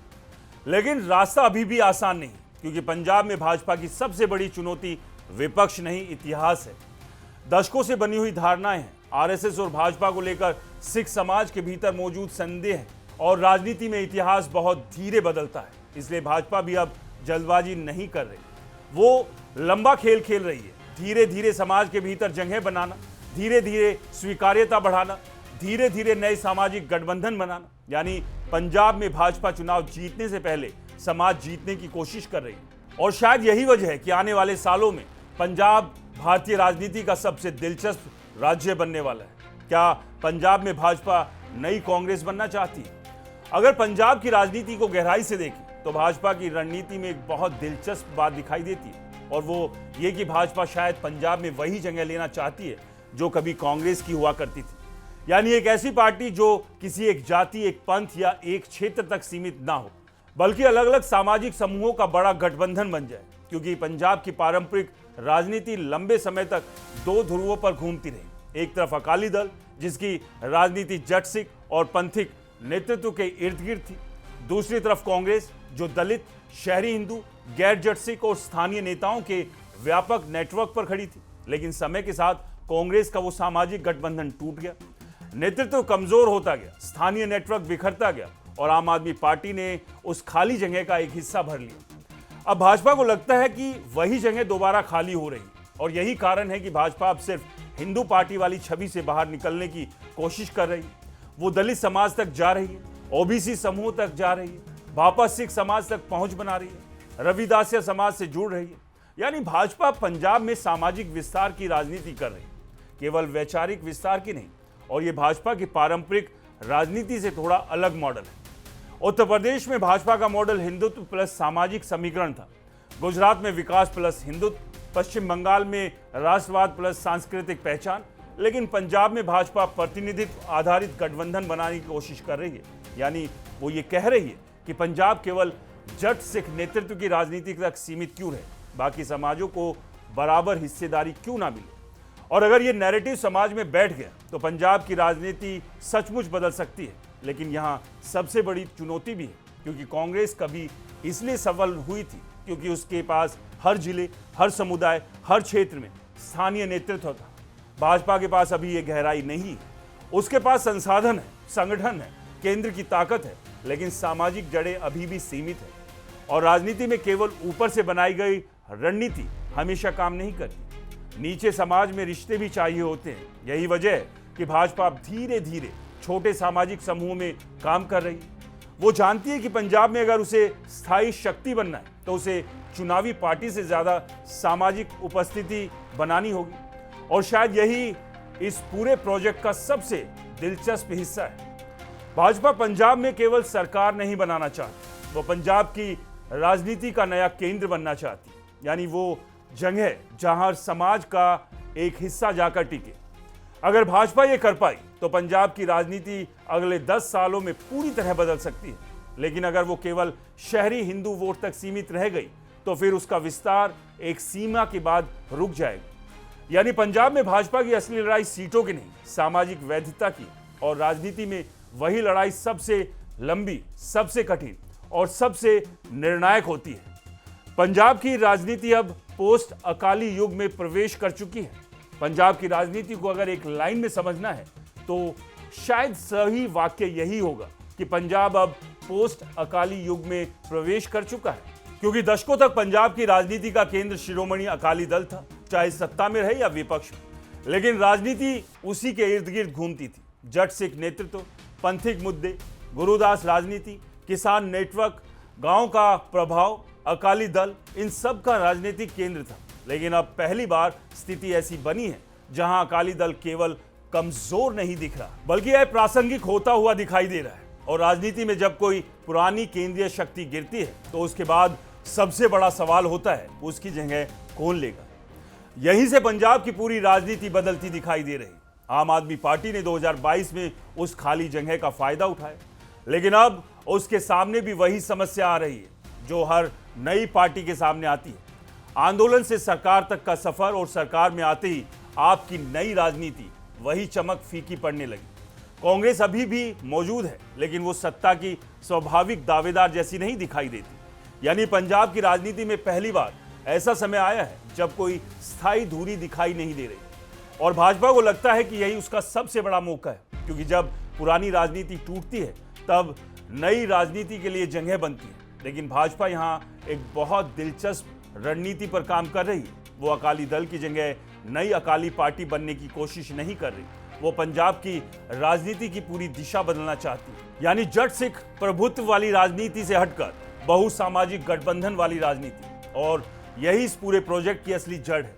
लेकिन रास्ता अभी भी आसान नहीं, क्योंकि पंजाब में भाजपा की सबसे बड़ी चुनौती विपक्ष नहीं, इतिहास है। दशकों से बनी हुई धारणाएं हैं, आरएसएस और भाजपा को लेकर सिख समाज के भीतर मौजूद संदेह है और राजनीति में इतिहास बहुत धीरे बदलता है। इसलिए भाजपा भी अब जल्दबाजी नहीं कर रही, वो लंबा खेल खेल रही है। धीरे धीरे समाज के भीतर जगह बनाना, धीरे धीरे स्वीकार्यता बढ़ाना, धीरे धीरे नए सामाजिक गठबंधन बनाना। यानी पंजाब में भाजपा चुनाव जीतने से पहले समाज जीतने की कोशिश कर रही है। और शायद यही वजह है कि आने वाले सालों में पंजाब भारतीय राजनीति का सबसे दिलचस्प राज्य बनने वाला है। क्या पंजाब में भाजपा नई कांग्रेस बनना चाहती है? अगर पंजाब की राजनीति को गहराई से देखें तो भाजपा की रणनीति में एक बहुत दिलचस्प बात दिखाई देती है, और वो ये कि भाजपा शायद पंजाब में वही जगह लेना चाहती है जो कभी कांग्रेस की हुआ करती थी। यानी एक ऐसी पार्टी जो किसी एक जाति, एक पंथ या एक क्षेत्र तक सीमित ना हो, बल्कि अलग अलग सामाजिक समूहों का बड़ा गठबंधन बन जाए। क्योंकि पंजाब की पारंपरिक राजनीति लंबे समय तक दो ध्रुवों पर घूमती रही। एक तरफ अकाली दल, जिसकी राजनीति जट सिख और पंथिक नेतृत्व के इर्द गिर्द थी। दूसरी तरफ कांग्रेस, जो दलित, शहरी हिंदू, गैर जट सिख और स्थानीय नेताओं के व्यापक नेटवर्क पर खड़ी थी। लेकिन समय के साथ कांग्रेस का वो सामाजिक गठबंधन टूट गया, नेतृत्व कमजोर होता गया, स्थानीय नेटवर्क बिखरता गया और आम आदमी पार्टी ने उस खाली जगह का एक हिस्सा भर लिया। अब भाजपा को लगता है कि वही जगह दोबारा खाली हो रही, और यही कारण है कि भाजपा अब सिर्फ हिंदू पार्टी वाली छवि से बाहर निकलने की कोशिश कर रही है। वो दलित समाज तक जा रही है, ओबीसी समूह तक जा रही है, वापस सिख समाज तक पहुंच बना रही है, रविदासिया समाज से जुड़ रही है। यानी भाजपा पंजाब में सामाजिक विस्तार की राजनीति कर रही है, केवल वैचारिक विस्तार की नहीं। और ये भाजपा की पारंपरिक राजनीति से थोड़ा अलग मॉडल है। उत्तर प्रदेश में भाजपा का मॉडल हिंदुत्व प्लस सामाजिक समीकरण था, गुजरात में विकास प्लस हिंदुत्व, पश्चिम बंगाल में राष्ट्रवाद प्लस सांस्कृतिक पहचान। लेकिन पंजाब में भाजपा प्रतिनिधित्व आधारित गठबंधन बनाने की कोशिश कर रही है। यानी वो ये कह रही है कि पंजाब केवल जट सिख नेतृत्व की राजनीति तक सीमित क्यों रहे, बाकी समाजों को बराबर हिस्सेदारी क्यों ना मिले। और अगर ये नैरेटिव समाज में बैठ गया तो पंजाब की राजनीति सचमुच बदल सकती है। लेकिन यहाँ सबसे बड़ी चुनौती भी है, क्योंकि कांग्रेस कभी इसलिए सफल हुई थी क्योंकि उसके पास हर जिले, हर समुदाय, हर क्षेत्र में स्थानीय नेतृत्व था। भाजपा के पास अभी ये गहराई नहीं है। उसके पास संसाधन है, संगठन है, केंद्र की ताकत है, लेकिन सामाजिक जड़ें अभी भी सीमित है। और राजनीति में केवल ऊपर से बनाई गई रणनीति हमेशा काम नहीं करती, नीचे समाज में रिश्ते भी चाहिए होते हैं। यही वजह है कि भाजपा अब धीरे धीरे छोटे सामाजिक समूह में काम कर रही है। वो जानती है कि पंजाब में अगर उसे स्थायी शक्ति बनना है तो उसे चुनावी पार्टी से ज्यादा सामाजिक उपस्थिति बनानी होगी। और शायद यही इस पूरे प्रोजेक्ट का सबसे दिलचस्प हिस्सा है। भाजपा पंजाब में केवल सरकार नहीं बनाना चाहती, वो पंजाब की राजनीति का नया केंद्र बनना चाहती। यानी वो जगह जहां समाज का एक हिस्सा जाकर टिके। अगर भाजपा ये कर पाई तो पंजाब की राजनीति अगले 10 सालों में पूरी तरह बदल सकती है। लेकिन अगर वो केवल शहरी हिंदू वोट तक सीमित रह गई तो फिर उसका विस्तार एक सीमा के बाद रुक जाएगा। यानी पंजाब में भाजपा की असली लड़ाई सीटों की नहीं, सामाजिक वैधता की, और राजनीति में वही लड़ाई सबसे लंबी, सबसे कठिन और सबसे निर्णायक होती है। पंजाब की राजनीति अब पोस्ट अकाली युग में प्रवेश कर चुकी है। पंजाब की राजनीति को अगर एक लाइन में समझना है तो शायद सही वाक्य यही होगा कि पंजाब अब पोस्ट अकाली युग में प्रवेश कर चुका है। क्योंकि दशकों तक पंजाब की राजनीति का केंद्र शिरोमणि अकाली दल था, चाहे सत्ता में रहे या विपक्ष में। लेकिन राजनीति उसी के इर्द गिर्द घूमती थी। जट सिख नेतृत्व, पंथिक मुद्दे, गुरुदास राजनीति, किसान नेटवर्क, गांव का प्रभाव, अकाली दल, इन सब का राजनीतिक केंद्र था। लेकिन अब पहली बार स्थिति ऐसी बनी है जहां अकाली दल केवल कमजोर नहीं दिख रहा बल्कि अप्रासंगिक होता हुआ दिखाई दे रहा है। और राजनीति में जब कोई पुरानी केंद्रीय शक्ति गिरती है तो उसके बाद सबसे बड़ा सवाल होता है उसकी जगह कौन लेगा। यहीं से पंजाब की पूरी राजनीति बदलती दिखाई दे रही। आम आदमी पार्टी ने 2022 में उस खाली जगह का फायदा उठाया, लेकिन अब उसके सामने भी वही समस्या आ रही है जो हर नई पार्टी के सामने आती है। आंदोलन से सरकार तक का सफर, और सरकार में आते ही आपकी नई राजनीति वही चमक फीकी पड़ने लगी। कांग्रेस अभी भी मौजूद है, लेकिन वो सत्ता की स्वाभाविक दावेदार जैसी नहीं दिखाई देती। यानी पंजाब की राजनीति में पहली बार ऐसा समय आया है जब कोई स्थायी धुरी दिखाई नहीं दे रही, और भाजपा को लगता है कि यही उसका सबसे बड़ा मौका है। क्योंकि जब पुरानी राजनीति टूटती है तब नई राजनीति के लिए जगह बनती है। लेकिन भाजपा यहाँ एक बहुत दिलचस्प रणनीति पर काम कर रही है। वो अकाली दल की जगह नई अकाली पार्टी बनने की कोशिश नहीं कर रही, वो पंजाब की राजनीति की पूरी दिशा बदलना चाहती है। यानी जट सिख प्रभुत्व वाली राजनीति से हटकर बहुसामाजिक गठबंधन वाली राजनीति, और यही इस पूरे प्रोजेक्ट की असली जड़ है।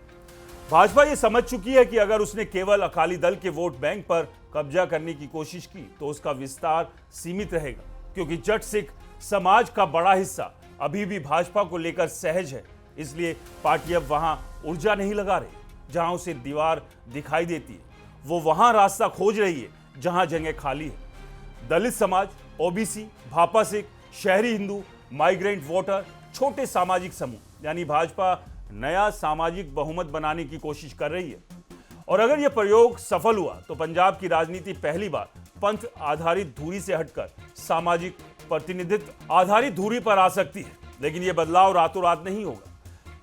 भाजपा ये समझ चुकी है कि अगर उसने केवल अकाली दल के वोट बैंक पर कब्जा करने की कोशिश की तो उसका विस्तार सीमित रहेगा। क्योंकि जट सिख समाज का बड़ा हिस्सा अभी भी भाजपा को लेकर सहज है, इसलिए पार्टी अब वहां ऊर्जा नहीं लगा रही जहां उसे दीवार दिखाई देती है, वो वहां रास्ता खोज रही है जहां जगह खाली है। दलित समाज, ओबीसी, भापा सिख, शहरी हिंदू, माइग्रेंट वोटर, छोटे सामाजिक समूह, यानी भाजपा नया सामाजिक बहुमत बनाने की कोशिश कर रही है। और अगर यह प्रयोग सफल हुआ तो पंजाब की राजनीति पहली बार पंथ आधारित धुरी से हटकर सामाजिक प्रतिनिधित्व आधारित धुरी पर आ सकती है। लेकिन यह बदलाव रातों रात नहीं होगा।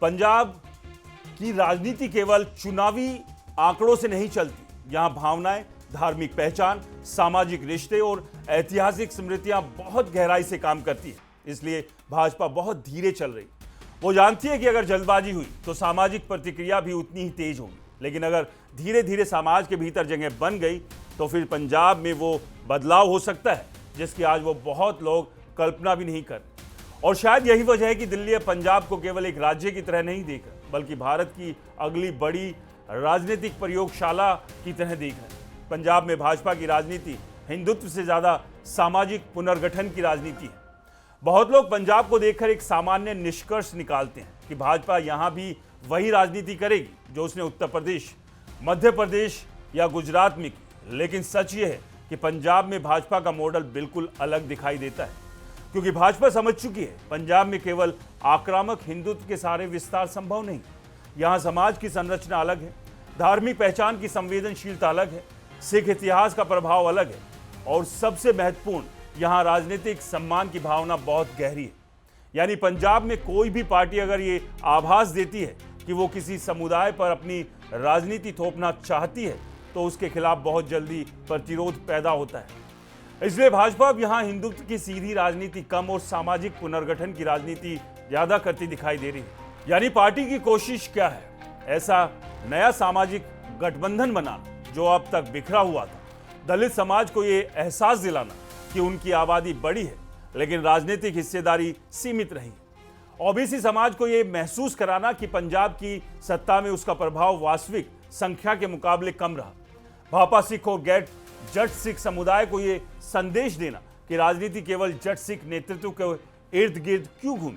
पंजाब की राजनीति केवल चुनावी आंकड़ों से नहीं चलती। यहां भावनाएं, धार्मिक पहचान, सामाजिक रिश्ते और ऐतिहासिक स्मृतियां बहुत गहराई से काम करती है। इसलिए भाजपा बहुत धीरे चल रही। वो जानती है कि अगर जल्दबाजी हुई तो सामाजिक प्रतिक्रिया भी उतनी ही तेज होगी। लेकिन अगर धीरे धीरे समाज के भीतर जगह बन गई तो फिर पंजाब में वो बदलाव हो सकता है जिसकी आज वो बहुत लोग कल्पना भी नहीं कर। और शायद यही वजह है कि दिल्ली अब पंजाब को केवल एक राज्य की तरह नहीं देख रहा बल्कि भारत की अगली बड़ी राजनीतिक प्रयोगशाला की तरह देख रहा है। पंजाब में भाजपा की राजनीति हिंदुत्व से ज़्यादा सामाजिक पुनर्गठन की राजनीति है। बहुत लोग पंजाब को देखकर एक सामान्य निष्कर्ष निकालते हैं कि भाजपा यहाँ भी वही राजनीति करेगी जो उसने उत्तर प्रदेश, मध्य प्रदेश या गुजरात में की। लेकिन सच ये है कि पंजाब में भाजपा का मॉडल बिल्कुल अलग दिखाई देता है। क्योंकि भाजपा समझ चुकी है पंजाब में केवल आक्रामक हिंदुत्व के सारे विस्तार संभव नहीं। यहाँ समाज की संरचना अलग है, धार्मिक पहचान की संवेदनशीलता अलग है, सिख इतिहास का प्रभाव अलग है, और सबसे महत्वपूर्ण यहाँ राजनीतिक सम्मान की भावना बहुत गहरी है। यानी पंजाब में कोई भी पार्टी अगर ये आभास देती है कि वो किसी समुदाय पर अपनी राजनीति थोपना चाहती है तो उसके खिलाफ बहुत जल्दी प्रतिरोध पैदा होता है। इसलिए भाजपा अब यहाँ हिंदुत्व की सीधी राजनीति कम और सामाजिक पुनर्गठन की राजनीति ज्यादा करती दिखाई दे रही है। यानी पार्टी की कोशिश क्या है? ऐसा नया सामाजिक गठबंधन बनाना जो अब तक बिखरा हुआ था। दलित समाज को ये एहसास दिलाना कि उनकी आबादी बड़ी है लेकिन राजनीतिक हिस्सेदारी सीमित रही। ओबीसी समाज को ये महसूस कराना कि पंजाब की सत्ता में उसका प्रभाव वास्तविक संख्या के मुकाबले कम रहा। भापा सिख और जट सिख समुदाय को ये संदेश देना कि राजनीति केवल जट सिख नेतृत्व के इर्द गिर्द क्यों घूमे,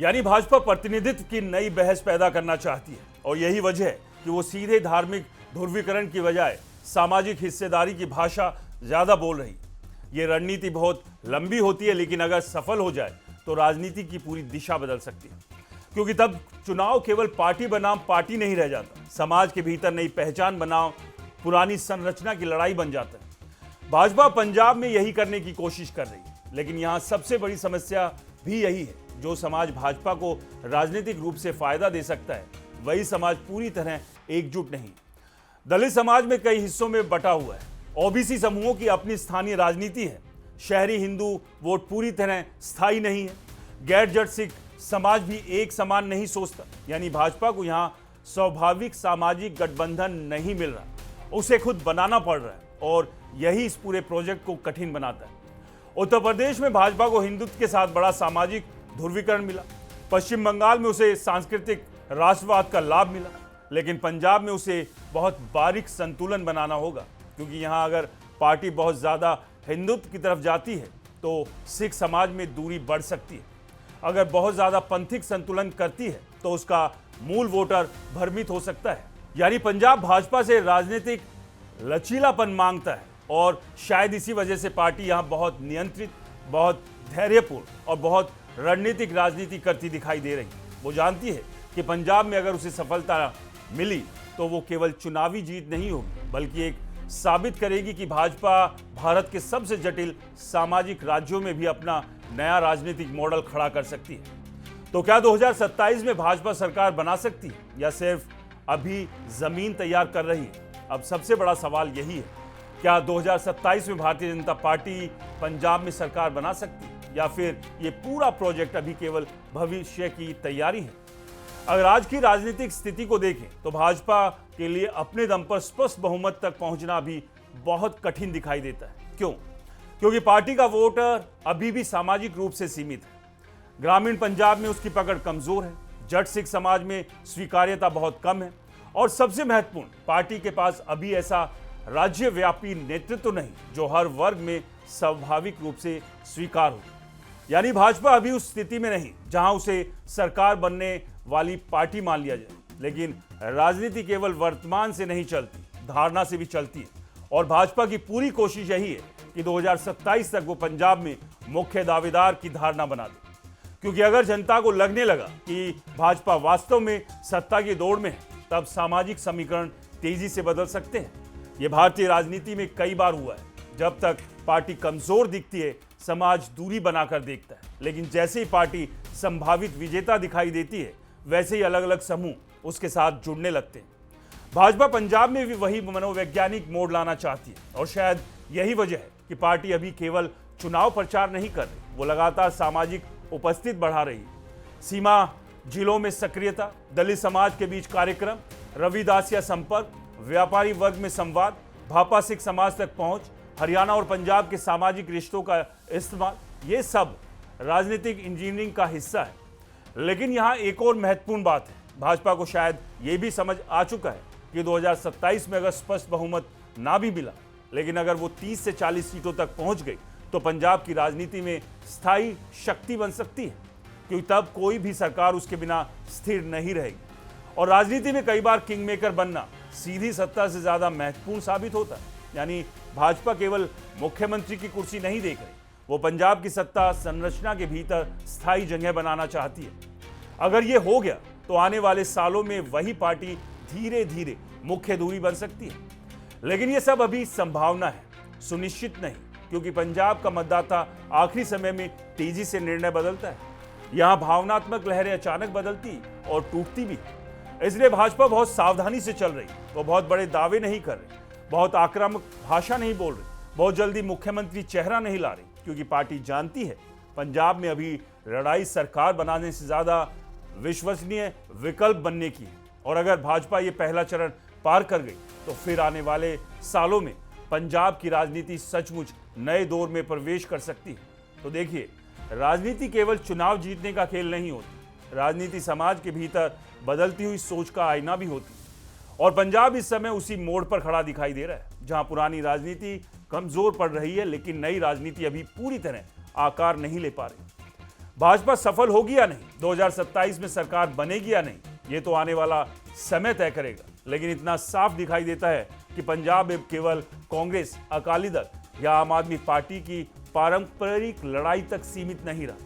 यानी भाजपा प्रतिनिधित्व की नई बहस पैदा करना चाहती है और यही वजह है कि वो सीधे धार्मिक ध्रुवीकरण की बजाय सामाजिक हिस्सेदारी की भाषा ज्यादा बोल रही। ये रणनीति बहुत लंबी होती है, लेकिन अगर सफल हो जाए तो राजनीति की पूरी दिशा बदल सकती है, क्योंकि तब चुनाव केवल पार्टी बनाम पार्टी नहीं रह जाता, समाज के भीतर नई पहचान बनाम पुरानी संरचना की लड़ाई बन जाता है। भाजपा पंजाब में यही करने की कोशिश कर रही है, लेकिन यहां सबसे बड़ी समस्या भी यही है, जो समाज भाजपा को राजनीतिक रूप से फायदा दे सकता है वही समाज पूरी तरह एकजुट नहीं। दलित समाज में कई हिस्सों में बटा हुआ है, ओबीसी समूहों की अपनी स्थानीय राजनीति है, शहरी हिंदू वोट पूरी तरह स्थायी नहीं है, गैर जट सिख समाज भी एक समान नहीं सोचता, यानी भाजपा को यहां स्वाभाविक सामाजिक गठबंधन नहीं मिल रहा, उसे खुद बनाना पड़ रहा है और यही इस पूरे प्रोजेक्ट को कठिन बनाता है। उत्तर प्रदेश में भाजपा को हिंदुत्व के साथ बड़ा सामाजिक ध्रुवीकरण मिला, पश्चिम बंगाल में उसे सांस्कृतिक राष्ट्रवाद का लाभ मिला, लेकिन पंजाब में उसे बहुत बारीक संतुलन बनाना होगा, क्योंकि यहां अगर पार्टी बहुत ज्यादा हिंदुत्व की तरफ जाती है तो सिख समाज में दूरी बढ़ सकती है, अगर बहुत ज्यादा पंथिक संतुलन करती है तो उसका मूल वोटर भ्रमित हो सकता है। यानी पंजाब भाजपा से राजनीतिक लचीलापन मांगता है और शायद इसी वजह से पार्टी यहां बहुत नियंत्रित, बहुत धैर्यपूर्ण और बहुत रणनीतिक राजनीति करती दिखाई दे रही है। वो जानती है कि पंजाब में अगर उसे सफलता मिली तो वो केवल चुनावी जीत नहीं होगी, बल्कि एक साबित करेगी कि भाजपा भारत के सबसे जटिल सामाजिक राज्यों में भी अपना नया राजनीतिक मॉडल खड़ा कर सकती है। तो क्या 2027 में भाजपा सरकार बना सकती है या सिर्फ अभी जमीन तैयार कर रही है? अब सबसे बड़ा सवाल यही है, क्या 2027 में भारतीय जनता पार्टी पंजाब में सरकार बना सकती है या फिर ये पूरा प्रोजेक्ट अभी केवल भविष्य की तैयारी है? अगर आज की राजनीतिक स्थिति को देखें तो भाजपा के लिए अपने दम पर स्पष्ट बहुमत तक पहुंचना भी बहुत कठिन दिखाई देता है। क्यों? क्योंकि पार्टी का वोटर अभी भी सामाजिक रूप से सीमित है। ग्रामीण पंजाब में उसकी पकड़ कमजोर है, जट सिख समाज में स्वीकार्यता बहुत कम है और सबसे महत्वपूर्ण, पार्टी के पास अभी ऐसा राज्यव्यापी नेतृत्व नहीं जो हर वर्ग में स्वाभाविक रूप से स्वीकार हो। यानी भाजपा अभी उस स्थिति में नहीं जहां उसे सरकार बनने वाली पार्टी मान लिया जाए, लेकिन राजनीति केवल वर्तमान से नहीं चलती, धारणा से भी चलती है और भाजपा की पूरी कोशिश यही है कि 2027 तक वो पंजाब में मुख्य दावेदार की धारणा बना दे। क्योंकि अगर जनता को लगने लगा कि भाजपा वास्तव में सत्ता की दौड़ में है, तब सामाजिक समीकरण तेजी से बदल सकते हैं। यह भारतीय राजनीति में कई बार हुआ है। जब तक पार्टी कमजोर दिखती है, समाज दूरी बनाकर देखता है, लेकिन जैसे ही पार्टी संभावित विजेता दिखाई देती है, वैसे ही अलग अलग समूह उसके साथ जुड़ने लगते हैं। भाजपा पंजाब में भी वही मनोवैज्ञानिक मोड़ लाना चाहती है और शायद यही वजह है कि पार्टी अभी केवल चुनाव प्रचार नहीं कर रही, वो लगातार सामाजिक उपस्थिति बढ़ा रही है। सीमा जिलों में सक्रियता, दलित समाज के बीच कार्यक्रम, रविदासिया संपर्क, व्यापारी वर्ग में संवाद, भापा सिख समाज तक पहुंच, हरियाणा और पंजाब के सामाजिक रिश्तों का इस्तेमाल, ये सब राजनीतिक इंजीनियरिंग का हिस्सा है। लेकिन यहां एक और महत्वपूर्ण बात है, भाजपा को शायद ये भी समझ आ चुका है कि 2027 में अगर स्पष्ट बहुमत ना भी मिला, लेकिन अगर वो 30 से 40 सीटों तक पहुंच गई तो पंजाब की राजनीति में स्थायी शक्ति बन सकती है, क्योंकि तब कोई भी सरकार उसके बिना स्थिर नहीं रहेगी। और राजनीति में कई बार किंग मेकर बनना सीधी सत्ता से ज्यादा महत्वपूर्ण साबित होता है। यानी भाजपा केवल मुख्यमंत्री की कुर्सी नहीं देख रही, वो पंजाब की सत्ता संरचना के भीतर स्थायी जगह बनाना चाहती है। अगर ये हो गया तो आने वाले सालों में वही पार्टी धीरे धीरे मुख्य दूरी बन सकती है। लेकिन ये सब अभी संभावना है, सुनिश्चित नहीं, क्योंकि पंजाब का मतदाता आखिरी समय में तेजी से निर्णय बदलता है। यहां भावनात्मक लहरें अचानक बदलती और टूटती भी, इसलिए भाजपा बहुत सावधानी से चल रही। वो बहुत बड़े दावे नहीं कर रही, बहुत आक्रामक भाषा नहीं बोल रही, बहुत जल्दी मुख्यमंत्री चेहरा नहीं ला रही, क्योंकि पार्टी जानती है पंजाब में अभी लड़ाई सरकार बनाने से ज्यादा विश्वसनीय विकल्प बनने की है। और अगर भाजपा ये पहला चरण पार कर गई तो फिर आने वाले सालों में पंजाब की राजनीति सचमुच नए दौर में प्रवेश कर सकती है। तो देखिए, राजनीति केवल चुनाव जीतने का खेल नहीं होती, राजनीति समाज के भीतर बदलती हुई सोच का आईना भी होती है। और पंजाब इस समय उसी मोड़ पर खड़ा दिखाई दे रहा है, जहां पुरानी राजनीति कमजोर पड़ रही है, लेकिन नई राजनीति अभी पूरी तरह आकार नहीं ले पा रही। भाजपा सफल होगी या नहीं, 2027 में सरकार बनेगी या नहीं, ये तो आने वाला समय तय करेगा। लेकिन इतना साफ दिखाई देता है कि पंजाब अब केवल कांग्रेस, अकाली दल या आम आदमी पार्टी की पारंपरिक लड़ाई तक सीमित नहीं रहा।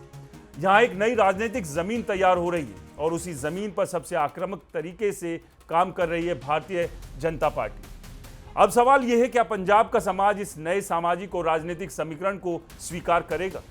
यहाँ एक नई राजनीतिक जमीन तैयार हो रही है और उसी जमीन पर सबसे आक्रामक तरीके से काम कर रही है भारतीय जनता पार्टी। अब सवाल यह है, क्या पंजाब का समाज इस नए सामाजिक और राजनीतिक समीकरण को स्वीकार करेगा?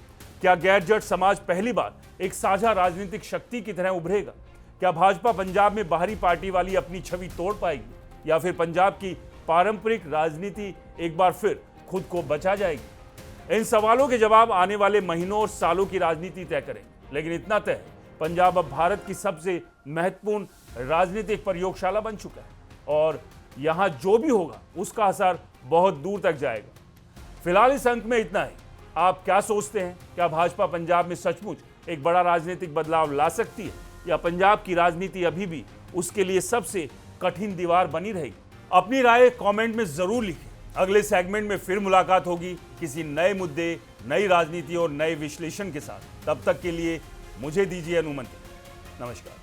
क्या गैर जट समाज पहली बार एक साझा राजनीतिक शक्ति की तरह उभरेगा? क्या भाजपा पंजाब में बाहरी पार्टी वाली अपनी छवि तोड़ पाएगी या फिर पंजाब की पारंपरिक राजनीति एक बार फिर खुद को बचा जाएगी? इन सवालों के जवाब आने वाले महीनों और सालों की राजनीति तय करेंगे। लेकिन इतना तय है, पंजाब अब भारत की सबसे महत्वपूर्ण राजनीतिक प्रयोगशाला बन चुका है और यहां जो भी होगा उसका असर बहुत दूर तक जाएगा। फिलहाल इस अंक में इतना ही। आप क्या सोचते हैं? क्या भाजपा पंजाब में सचमुच एक बड़ा राजनीतिक बदलाव ला सकती है या पंजाब की राजनीति अभी भी उसके लिए सबसे कठिन दीवार बनी रहेगी? अपनी राय कमेंट में जरूर लिखें। अगले सेगमेंट में फिर मुलाकात होगी किसी नए मुद्दे, नई राजनीति और नए विश्लेषण के साथ। तब तक के लिए मुझे दीजिए अनुमति। नमस्कार।